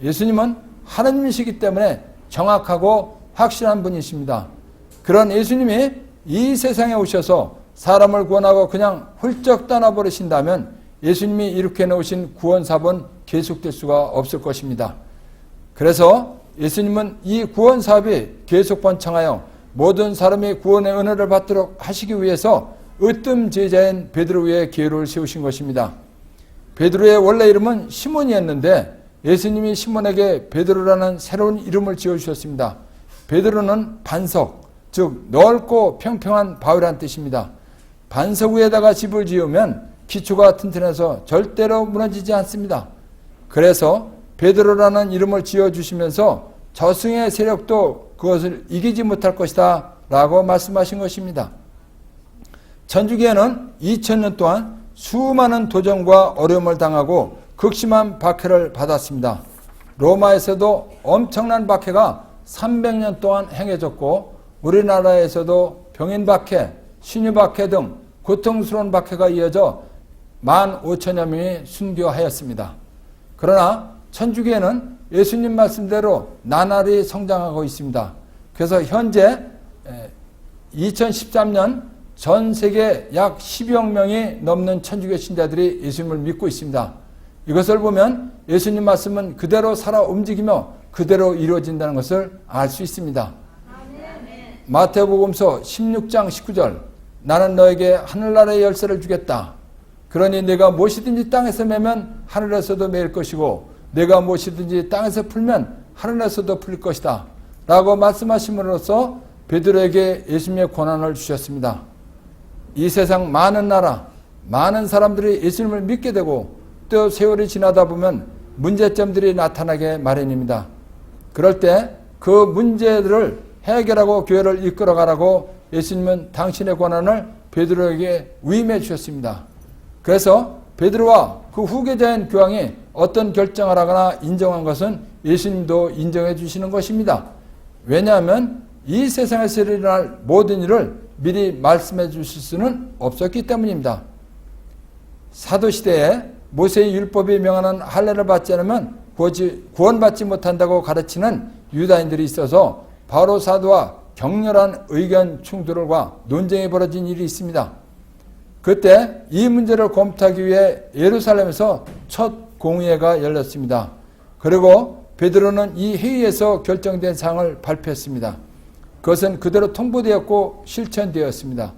Speaker 1: 예수님은 하나님이시기 때문에 정확하고 확실한 분이십니다. 그런 예수님이 이 세상에 오셔서 사람을 구원하고 그냥 훌쩍 떠나버리신다면 예수님이 이렇게 놓으신 구원사업은 계속될 수가 없을 것입니다. 그래서 예수님은 이 구원사업이 계속 번창하여 모든 사람이 구원의 은혜를 받도록 하시기 위해서 으뜸 제자인 베드로 위에 교회를 세우신 것입니다. 베드로의 원래 이름은 시몬이었는데 예수님이 시몬에게 베드로라는 새로운 이름을 지어주셨습니다. 베드로는 반석, 즉 넓고 평평한 바위란 뜻입니다. 반석 위에다가 집을 지으면 기초가 튼튼해서 절대로 무너지지 않습니다. 그래서 베드로라는 이름을 지어주시면서 저승의 세력도 그것을 이기지 못할 것이다 라고 말씀하신 것입니다. 천주교회는 2000년 동안 수많은 도전과 어려움을 당하고 극심한 박해를 받았습니다. 로마에서도 엄청난 박해가 300년 동안 행해졌고 우리나라에서도 병인 박해, 신유 박해 등 고통스러운 박해가 이어져 15,000여 명이 순교하였습니다. 그러나 천주교회는 예수님 말씀대로 나날이 성장하고 있습니다. 그래서 현재 2013년 전 세계 약 10여 명이 넘는 천주교 신자들이 예수님을 믿고 있습니다. 이것을 보면 예수님 말씀은 그대로 살아 움직이며 그대로 이루어진다는 것을 알 수 있습니다. 마태복음서 16장 19절 나는 너에게 하늘나라의 열쇠를 주겠다. 그러니 내가 무엇이든지 땅에서 매면 하늘에서도 매일 것이고 내가 무엇이든지 땅에서 풀면 하늘에서도 풀릴 것이다 라고 말씀하심으로써 베드로에게 예수님의 권한을 주셨습니다. 이 세상 많은 나라, 많은 사람들이 예수님을 믿게 되고 또 세월이 지나다 보면 문제점들이 나타나게 마련입니다. 그럴 때 그 문제들을 해결하고 교회를 이끌어가라고 예수님은 당신의 권한을 베드로에게 위임해 주셨습니다. 그래서 베드로와 그 후계자인 교황이 어떤 결정을 하거나 인정한 것은 예수님도 인정해 주시는 것입니다. 왜냐하면 이 세상에서 일어날 모든 일을 미리 말씀해 주실 수는 없었기 때문입니다. 사도시대에 모세의 율법이 명하는 할례를 받지 않으면 구원받지 못한다고 가르치는 유다인들이 있어서 바로 사도와 격렬한 의견 충돌과 논쟁이 벌어진 일이 있습니다. 그때 이 문제를 검토하기 위해 예루살렘에서 첫 공의회가 열렸습니다. 그리고 베드로는 이 회의에서 결정된 사항을 발표했습니다. 그것은 그대로 통보되었고 실천되었습니다.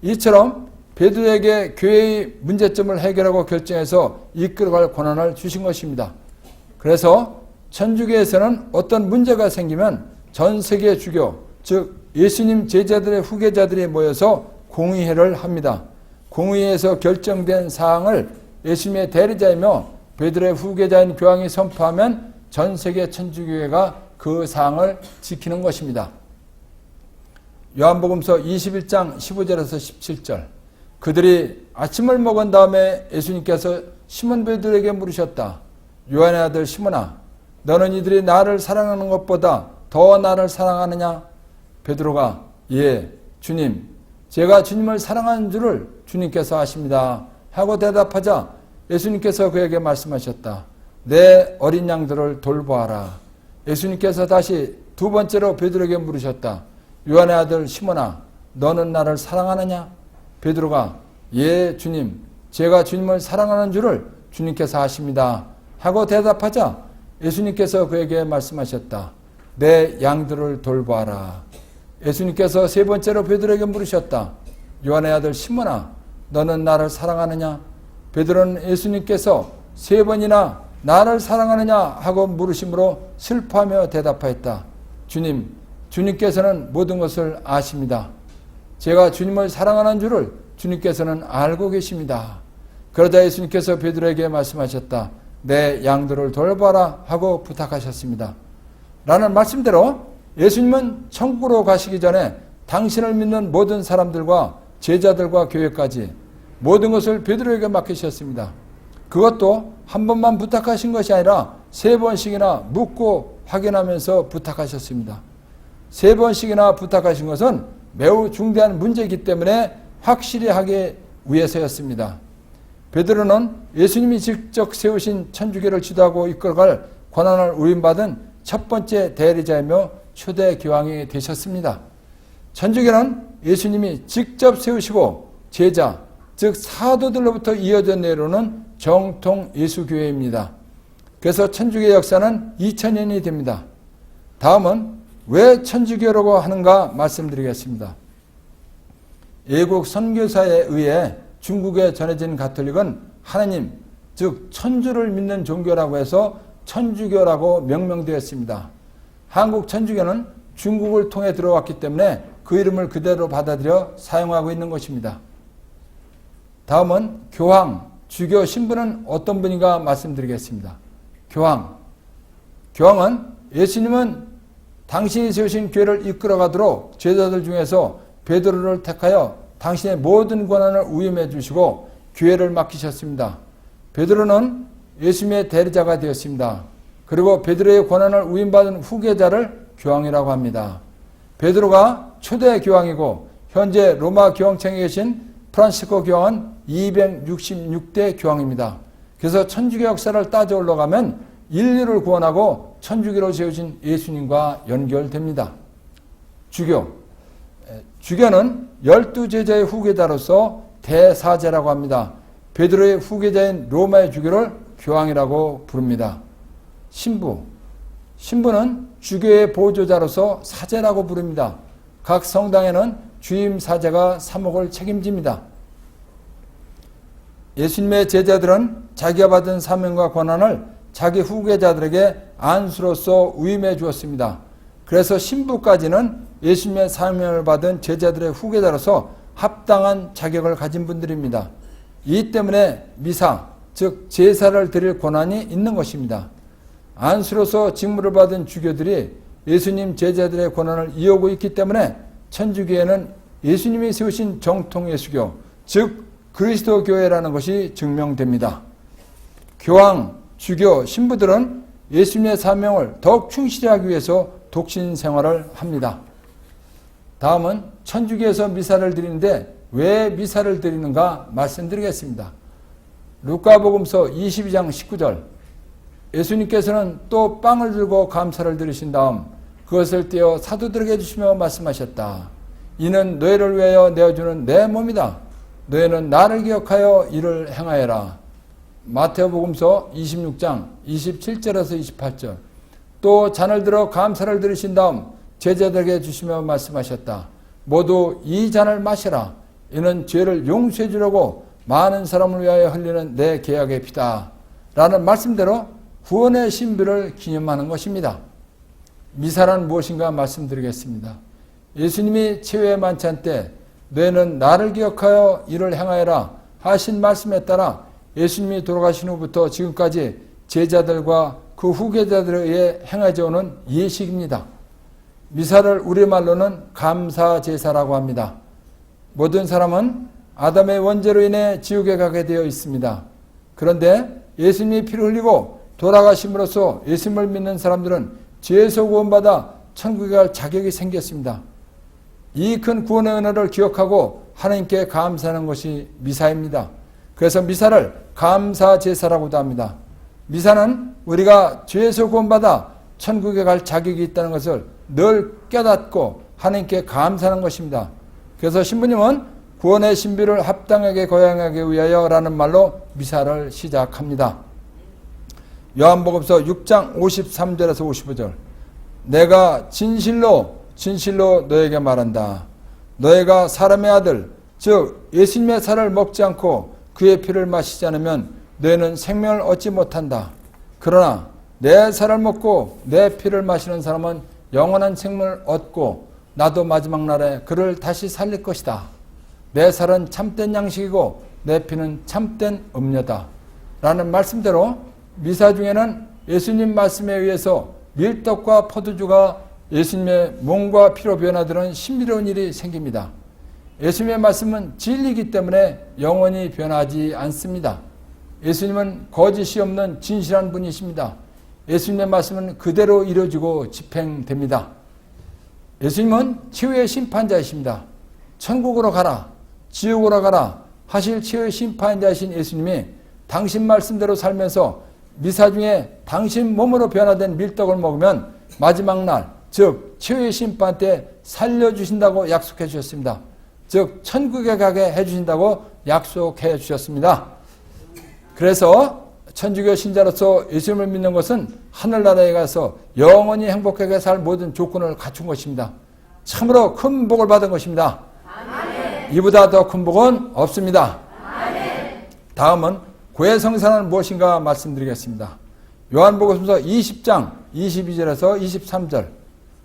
Speaker 1: 이처럼 베드로에게 교회의 문제점을 해결하고 결정해서 이끌어갈 권한을 주신 것입니다. 그래서 천주교에서는 어떤 문제가 생기면 전 세계 주교, 즉 예수님 제자들의 후계자들이 모여서 공의회를 합니다. 공의회에서 결정된 사항을 예수님의 대리자이며 베드로의 후계자인 교황이 선포하면 전 세계 천주교회가 그 사항을 지키는 것입니다. 요한복음서 21장 15절에서 17절 그들이 아침을 먹은 다음에 예수님께서 시몬 베드로에게 물으셨다. 요한의 아들 시몬아, 너는 이들이 나를 사랑하는 것보다 더 나를 사랑하느냐? 베드로가 예, 주님, 제가 주님을 사랑하는 줄을 주님께서 아십니다 하고 대답하자 예수님께서 그에게 말씀하셨다. 내 어린 양들을 돌보아라. 예수님께서 다시 두 번째로 베드로에게 물으셨다. 요한의 아들 시몬아, 너는 나를 사랑하느냐? 베드로가 예, 주님, 제가 주님을 사랑하는 줄을 주님께서 아십니다 하고 대답하자 예수님께서 그에게 말씀하셨다. 내 양들을 돌보아라. 예수님께서 세 번째로 베드로에게 물으셨다. 요한의 아들 시몬아, 너는 나를 사랑하느냐? 베드로는 예수님께서 세 번이나 나를 사랑하느냐 하고 물으심으로 슬퍼하며 대답하였다. 주님, 주님께서는 모든 것을 아십니다. 제가 주님을 사랑하는 줄을 주님께서는 알고 계십니다. 그러자 예수님께서 베드로에게 말씀하셨다. 내 양들을 돌봐라 하고 부탁하셨습니다. 라는 말씀대로 예수님은 천국으로 가시기 전에 당신을 믿는 모든 사람들과 제자들과 교회까지 모든 것을 베드로에게 맡기셨습니다. 그것도 한 번만 부탁하신 것이 아니라 세 번씩이나 묻고 확인하면서 부탁하셨습니다. 세 번씩이나 부탁하신 것은 매우 중대한 문제이기 때문에 확실히 하기 위해서였습니다. 베드로는 예수님이 직접 세우신 천주교를 지도하고 이끌어갈 권한을 위임받은 첫 번째 대리자이며 초대 교황이 되셨습니다. 천주교는 예수님이 직접 세우시고 제자, 즉 사도들로부터 이어져 내려오는 정통 예수교회입니다. 그래서 천주교의 역사는 2000년이 됩니다. 다음은 왜 천주교라고 하는가 말씀드리겠습니다. 외국 선교사에 의해 중국에 전해진 가톨릭은 하나님, 즉 천주를 믿는 종교라고 해서 천주교라고 명명되었습니다. 한국 천주교는 중국을 통해 들어왔기 때문에 그 이름을 그대로 받아들여 사용하고 있는 것입니다. 다음은 교황, 주교 신분은 어떤 분인가 말씀드리겠습니다. 교황, 교황은 예수님은 당신이 세우신 교회를 이끌어가도록 제자들 중에서 베드로를 택하여 당신의 모든 권한을 위임해 주시고 교회를 맡기셨습니다. 베드로는 예수님의 대리자가 되었습니다. 그리고 베드로의 권한을 위임받은 후계자를 교황이라고 합니다. 베드로가 초대 교황이고 현재 로마 교황청에 계신 프란시스코 교황은 266대 교황입니다. 그래서 천주교 역사를 따져 올라가면 인류를 구원하고 천주교로 세우신 예수님과 연결됩니다. 주교는 12제자의 후계자로서 대사제라고 합니다. 베드로의 후계자인 로마의 주교를 교황이라고 부릅니다. 신부는 주교의 보조자로서 사제라고 부릅니다. 각 성당에는 주임 사제가 사목을 책임집니다. 예수님의 제자들은 자기가 받은 사명과 권한을 자기 후계자들에게 안수로서 위임해 주었습니다. 그래서 신부까지는 예수님의 사명을 받은 제자들의 후계자로서 합당한 자격을 가진 분들입니다. 이 때문에 미사, 즉 제사를 드릴 권한이 있는 것입니다. 안수로서 직무를 받은 주교들이 예수님 제자들의 권한을 이어오고 있기 때문에 천주교에는 예수님이 세우신 정통 예수교, 즉 그리스도 교회라는 것이 증명됩니다. 교황, 주교, 신부들은 예수님의 사명을 더욱 충실히 하기 위해서 독신 생활을 합니다. 다음은 천주교에서 미사를 드리는데 왜 미사를 드리는가 말씀드리겠습니다. 루카복음서 22장 19절, 예수님께서는 또 빵을 들고 감사를 드리신 다음 그것을 떼어 사도들에게 주시며 말씀하셨다. 이는 너희를 위하여 내어주는 내 몸이다. 너희는 나를 기억하여 이를 행하여라. 마태복음서 26장 27절에서 28절, 또 잔을 들어 감사를 드리신 다음 제자들에게 주시며 말씀하셨다. 모두 이 잔을 마시라. 이는 죄를 용서해 주려고 많은 사람을 위하여 흘리는 내 계약의 피다. 라는 말씀대로 구원의 신비를 기념하는 것입니다. 미사란 무엇인가 말씀드리겠습니다. 예수님이 최후의 만찬 때 너희는 나를 기억하여 이를 행하여라 하신 말씀에 따라 예수님이 돌아가신 후부터 지금까지 제자들과 그 후계자들에 의해 행하져 오는 예식입니다. 미사를 우리말로는 감사제사라고 합니다. 모든 사람은 아담의 원죄로 인해 지옥에 가게 되어 있습니다. 그런데 예수님이 피를 흘리고 돌아가심으로써 예수님을 믿는 사람들은 죄에서 구원받아 천국에 갈 자격이 생겼습니다. 이 큰 구원의 은혜를 기억하고 하나님께 감사하는 것이 미사입니다. 그래서 미사를 감사제사라고도 합니다. 미사는 우리가 죄에서 구원받아 천국에 갈 자격이 있다는 것을 늘 깨닫고 하나님께 감사하는 것입니다. 그래서 신부님은 구원의 신비를 합당하게 거행하기 위하여 라는 말로 미사를 시작합니다. 요한복음서 6장 53절에서 55절, 내가 진실로 너에게 말한다. 너희가 사람의 아들, 즉 예수님의 살을 먹지 않고 그의 피를 마시지 않으면 너희는 생명을 얻지 못한다. 그러나 내 살을 먹고 내 피를 마시는 사람은 영원한 생명을 얻고 나도 마지막 날에 그를 다시 살릴 것이다. 내 살은 참된 양식이고 내 피는 참된 음료다. 라는 말씀대로 미사 중에는 예수님 말씀에 의해서 밀떡과 포도주가 예수님의 몸과 피로 변화되는 신비로운 일이 생깁니다. 예수님의 말씀은 진리이기 때문에 영원히 변하지 않습니다. 예수님은 거짓이 없는 진실한 분이십니다. 예수님의 말씀은 그대로 이루어지고 집행됩니다. 예수님은 최후의 심판자이십니다. 천국으로 가라, 지옥으로 가라 하실 최후의 심판자이신 예수님이 당신 말씀대로 살면서 미사 중에 당신 몸으로 변화된 밀떡을 먹으면 마지막 날, 즉 최후의 심판 때 살려주신다고 약속해 주셨습니다. 즉 천국에 가게 해주신다고 약속해 주셨습니다. 그래서 천주교 신자로서 예수님을 믿는 것은 하늘나라에 가서 영원히 행복하게 살 모든 조건을 갖춘 것입니다. 참으로 큰 복을 받은 것입니다. 아멘. 이보다 더 큰 복은 없습니다. 아멘. 다음은 고해성사는 무엇인가 말씀드리겠습니다. 요한복음서 20장 22절에서 23절,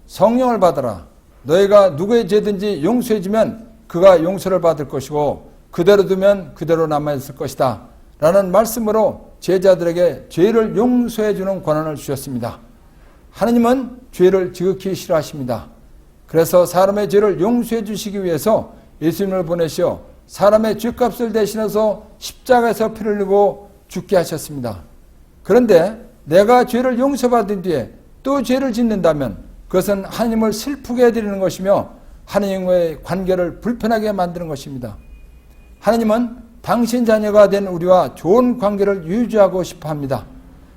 Speaker 1: 성령을 받아라. 너희가 누구의 죄든지 용서해주면 그가 용서를 받을 것이고 그대로 두면 그대로 남아있을 것이다. 라는 말씀으로 제자들에게 죄를 용서해 주는 권한을 주셨습니다. 하느님은 죄를 지극히 싫어하십니다. 그래서 사람의 죄를 용서해 주시기 위해서 예수님을 보내시어 사람의 죄값을 대신해서 십자가에서 피를 흘리고 죽게 하셨습니다. 그런데 내가 죄를 용서받은 뒤에 또 죄를 짓는다면 그것은 하나님을 슬프게 해드리는 것이며 하나님과의 관계를 불편하게 만드는 것입니다. 하나님은 당신 자녀가 된 우리와 좋은 관계를 유지하고 싶어 합니다.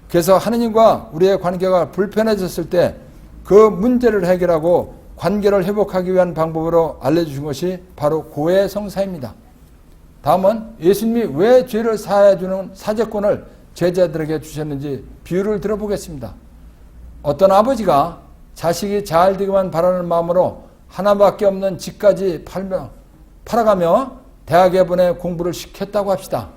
Speaker 1: 그래서 하나님과 우리의 관계가 불편해졌을 때 그 문제를 해결하고 관계를 회복하기 위한 방법으로 알려주신 것이 바로 고해 성사입니다. 다음은 예수님이 왜 죄를 사해주는 사죄권을 제자들에게 주셨는지 비유를 들어보겠습니다. 어떤 아버지가 자식이 잘 되기만 바라는 마음으로 하나밖에 없는 집까지 팔아가며 대학에 보내 공부를 시켰다고 합시다.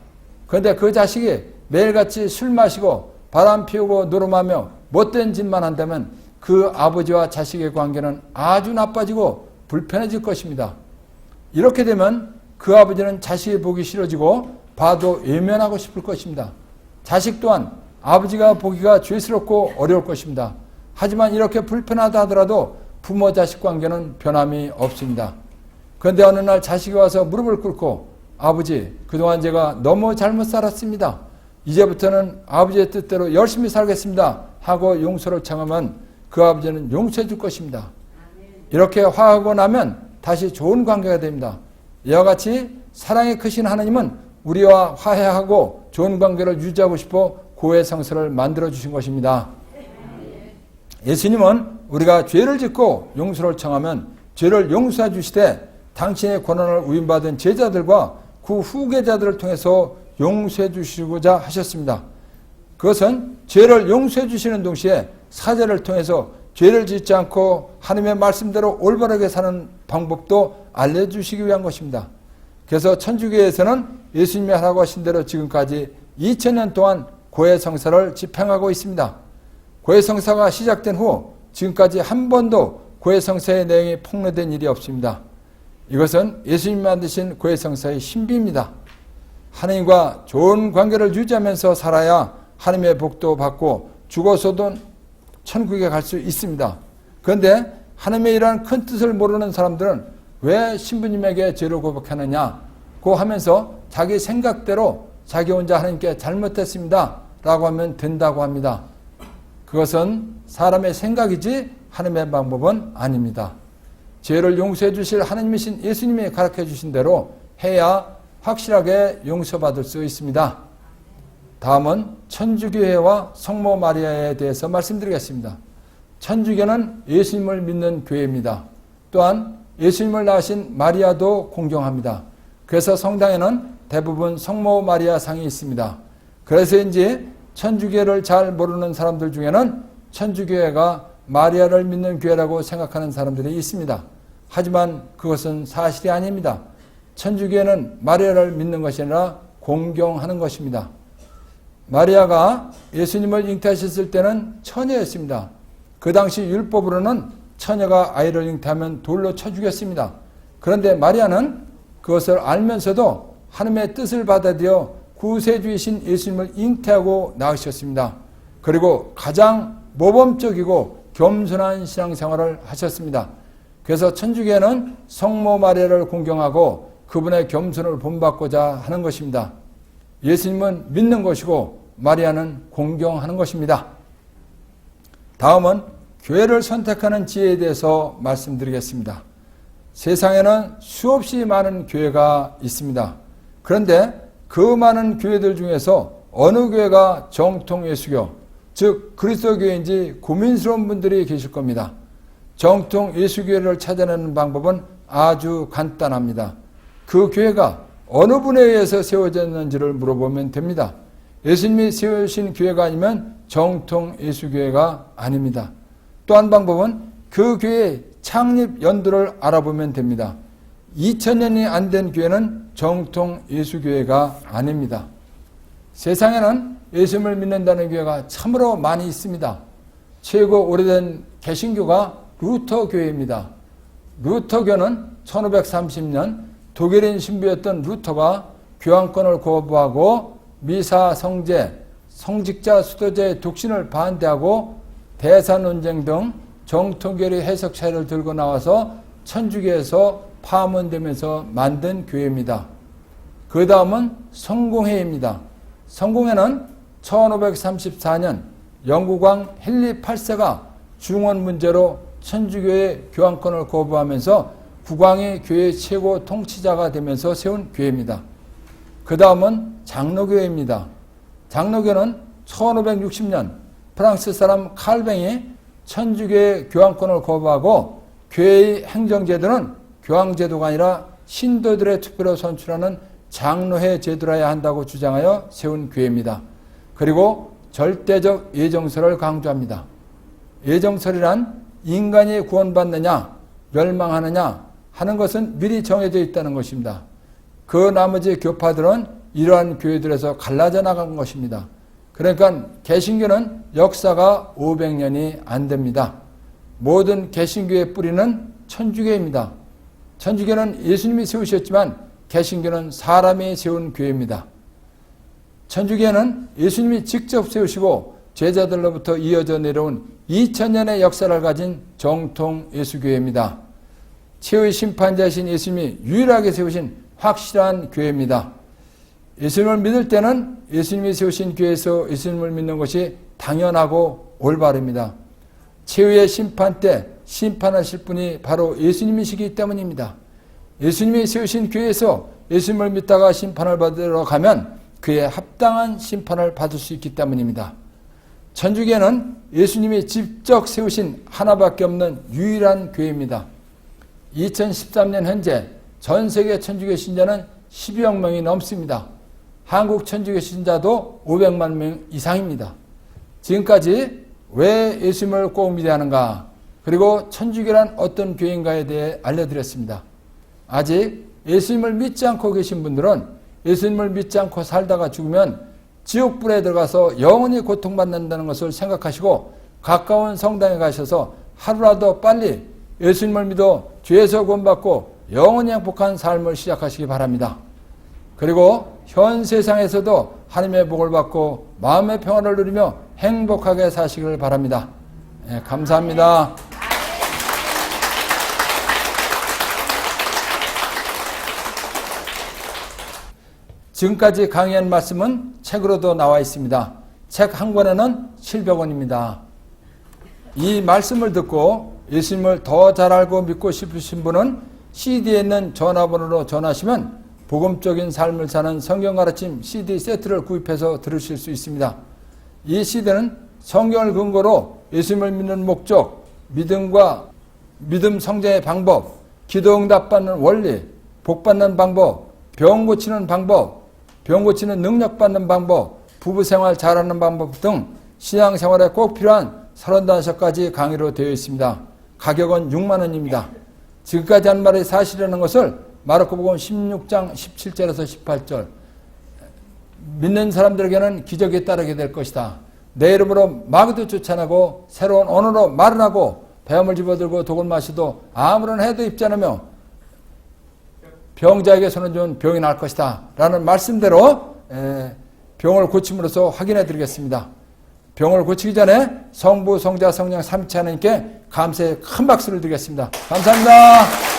Speaker 1: 그런데 그 자식이 매일같이 술 마시고 바람 피우고 노름하며 못된 짓만 한다면 그 아버지와 자식의 관계는 아주 나빠지고 불편해질 것입니다. 이렇게 되면 그 아버지는 자식이 보기 싫어지고 봐도 외면하고 싶을 것입니다. 자식 또한 아버지가 보기가 죄스럽고 어려울 것입니다. 하지만 이렇게 불편하다 하더라도 부모 자식 관계는 변함이 없습니다. 그런데 어느 날 자식이 와서 무릎을 꿇고 아버지, 그동안 제가 너무 잘못 살았습니다. 이제부터는 아버지의 뜻대로 열심히 살겠습니다 하고 용서를 청하면 그 아버지는 용서해 줄 것입니다. 이렇게 화하고 나면 다시 좋은 관계가 됩니다. 이와 같이 사랑이 크신 하나님은 우리와 화해하고 좋은 관계를 유지하고 싶어 고해 성사를 만들어 주신 것입니다. 예수님은 우리가 죄를 짓고 용서를 청하면 죄를 용서해 주시되 당신의 권한을 위임받은 제자들과 그 후계자들을 통해서 용서해 주시고자 하셨습니다. 그것은 죄를 용서해 주시는 동시에 사죄를 통해서 죄를 짓지 않고 하나님의 말씀대로 올바르게 사는 방법도 알려주시기 위한 것입니다. 그래서 천주교에서는 예수님이 하라고 하신 대로 지금까지 2000년 동안 고해성사를 집행하고 있습니다. 고해성사가 시작된 후 지금까지 한 번도 고해성사의 내용이 폭로된 일이 없습니다. 이것은 예수님이 만드신 고해성사의 신비입니다. 하나님과 좋은 관계를 유지하면서 살아야 하나님의 복도 받고 죽어서도 천국에 갈 수 있습니다. 그런데 하나님의 이러한 큰 뜻을 모르는 사람들은 왜 신부님에게 죄를 고백하느냐고 하면서 자기 생각대로 자기 혼자 하나님께 잘못했습니다 라고 하면 된다고 합니다. 그것은 사람의 생각이지 하나님의 방법은 아닙니다. 죄를 용서해 주실 하나님이신 예수님이 가르쳐 주신 대로 해야 확실하게 용서받을 수 있습니다. 다음은 천주교회와 성모 마리아에 대해서 말씀드리겠습니다. 천주교는 예수님을 믿는 교회입니다. 또한 예수님을 낳으신 마리아도 공경합니다. 그래서 성당에는 대부분 성모 마리아 상이 있습니다. 그래서인지 천주교를 잘 모르는 사람들 중에는 천주교회가 마리아를 믿는 교회라고 생각하는 사람들이 있습니다. 하지만 그것은 사실이 아닙니다. 천주교회는 마리아를 믿는 것이 아니라 공경하는 것입니다. 마리아가 예수님을 잉태하셨을 때는 처녀였습니다. 그 당시 율법으로는 처녀가 아이를 잉태하면 돌로 쳐 죽였습니다. 그런데 마리아는 그것을 알면서도 하나님의 뜻을 받아들여 구세주이신 예수님을 잉태하고 낳으셨습니다. 그리고 가장 모범적이고 겸손한 신앙생활을 하셨습니다. 그래서 천주교회는 성모 마리아를 공경하고 그분의 겸손을 본받고자 하는 것입니다. 예수님은 믿는 것이고 마리아는 공경하는 것입니다. 다음은 교회를 선택하는 지혜에 대해서 말씀드리겠습니다. 세상에는 수없이 많은 교회가 있습니다. 그런데 그 많은 교회들 중에서 어느 교회가 정통 예수교, 즉 그리스도교회인지 고민스러운 분들이 계실 겁니다. 정통 예수교회를 찾아내는 방법은 아주 간단합니다. 그 교회가 어느 분에 의해서 세워졌는지를 물어보면 됩니다. 예수님이 세우신 교회가 아니면 정통 예수교회가 아닙니다. 또 한 방법은 그 교회의 창립 연도를 알아보면 됩니다. 2000년이 안 된 교회는 정통 예수교회가 아닙니다. 세상에는 예수님을 믿는다는 교회가 참으로 많이 있습니다. 최고 오래된 개신교가 루터교회입니다. 루터교는 1530년 독일인 신부였던 루터가 교황권을 거부하고 미사, 성제, 성직자, 수도자의 독신을 반대하고 대사 논쟁 등 정통교리 해석 차이를 들고 나와서 천주교에서 파문되면서 만든 교회입니다. 그 다음은 성공회입니다. 성공회는 1534년 영국왕 헨리 8세가 중원 문제로 천주교의 교황권을 거부하면서 국왕이 교회 최고 통치자가 되면서 세운 교회입니다. 그 다음은 장로교회입니다. 장로교는 1560년 프랑스 사람 칼뱅이 천주교의 교황권을 거부하고 교회의 행정제도는 교황제도가 아니라 신도들의 투표로 선출하는 장로회 제도라야 한다고 주장하여 세운 교회입니다. 그리고 절대적 예정설을 강조합니다. 예정설이란 인간이 구원받느냐 멸망하느냐 하는 것은 미리 정해져 있다는 것입니다. 그 나머지 교파들은 이러한 교회들에서 갈라져 나간 것입니다. 그러니까 개신교는 역사가 500년이 안 됩니다. 모든 개신교의 뿌리는 천주교입니다. 천주교는 예수님이 세우셨지만 개신교는 사람이 세운 교회입니다. 천주교는 예수님이 직접 세우시고 제자들로부터 이어져 내려온 2000년의 역사를 가진 정통 예수교회입니다. 최후의 심판자이신 예수님이 유일하게 세우신 확실한 교회입니다. 예수님을 믿을 때는 예수님이 세우신 교회에서 예수님을 믿는 것이 당연하고 올바릅니다. 최후의 심판 때 심판하실 분이 바로 예수님이시기 때문입니다. 예수님이 세우신 교회에서 예수님을 믿다가 심판을 받으러 가면 그에 합당한 심판을 받을 수 있기 때문입니다. 천주교는 예수님이 직접 세우신 하나밖에 없는 유일한 교회입니다. 2013년 현재 전 세계 천주교 신자는 12억 명이 넘습니다. 한국 천주교 신자도 500만 명 이상입니다. 지금까지 왜 예수님을 꼭 믿어야 하는가, 그리고 천주교란 어떤 교회인가에 대해 알려드렸습니다. 아직 예수님을 믿지 않고 계신 분들은 예수님을 믿지 않고 살다가 죽으면 지옥불에 들어가서 영원히 고통받는다는 것을 생각하시고 가까운 성당에 가셔서 하루라도 빨리 예수님을 믿어 죄에서 구원받고 영원히 행복한 삶을 시작하시기 바랍니다. 그리고 현 세상에서도 하나님의 복을 받고 마음의 평화를 누리며 행복하게 사시길 바랍니다. 네, 감사합니다. 지금까지 강의한 말씀은 책으로도 나와 있습니다. 책 한 권에는 700원입니다. 이 말씀을 듣고 예수님을 더 잘 알고 믿고 싶으신 분은 CD에 있는 전화번호로 전화하시면 복음적인 삶을 사는 성경가르침 CD 세트를 구입해서 들으실 수 있습니다. 이 CD는 성경을 근거로 예수님을 믿는 목적, 믿음 성장의 방법, 기도 응답받는 원리, 복받는 방법, 병 고치는 방법, 병 고치는 능력 받는 방법, 부부생활 잘하는 방법 등 신앙생활에 꼭 필요한 35가지 강의로 되어 있습니다. 가격은 6만 원입니다. 지금까지 한 말이 사실이라는 것을 마르코복음 16장 17절에서 18절, 믿는 사람들에게는 기적이 따르게 될 것이다. 내 이름으로 마귀도 쫓아내고 새로운 언어로 말을 하고 배움을 집어들고 독을 마시도 아무런 해도 입지 않으며 병자에게 손을 준 병이 날 것이다 라는 말씀대로 병을 고침으로써 확인해 드리겠습니다. 병을 고치기 전에 성부, 성자, 성령 삼위체 하나님께 감사의 큰 박수를 드리겠습니다. 감사합니다.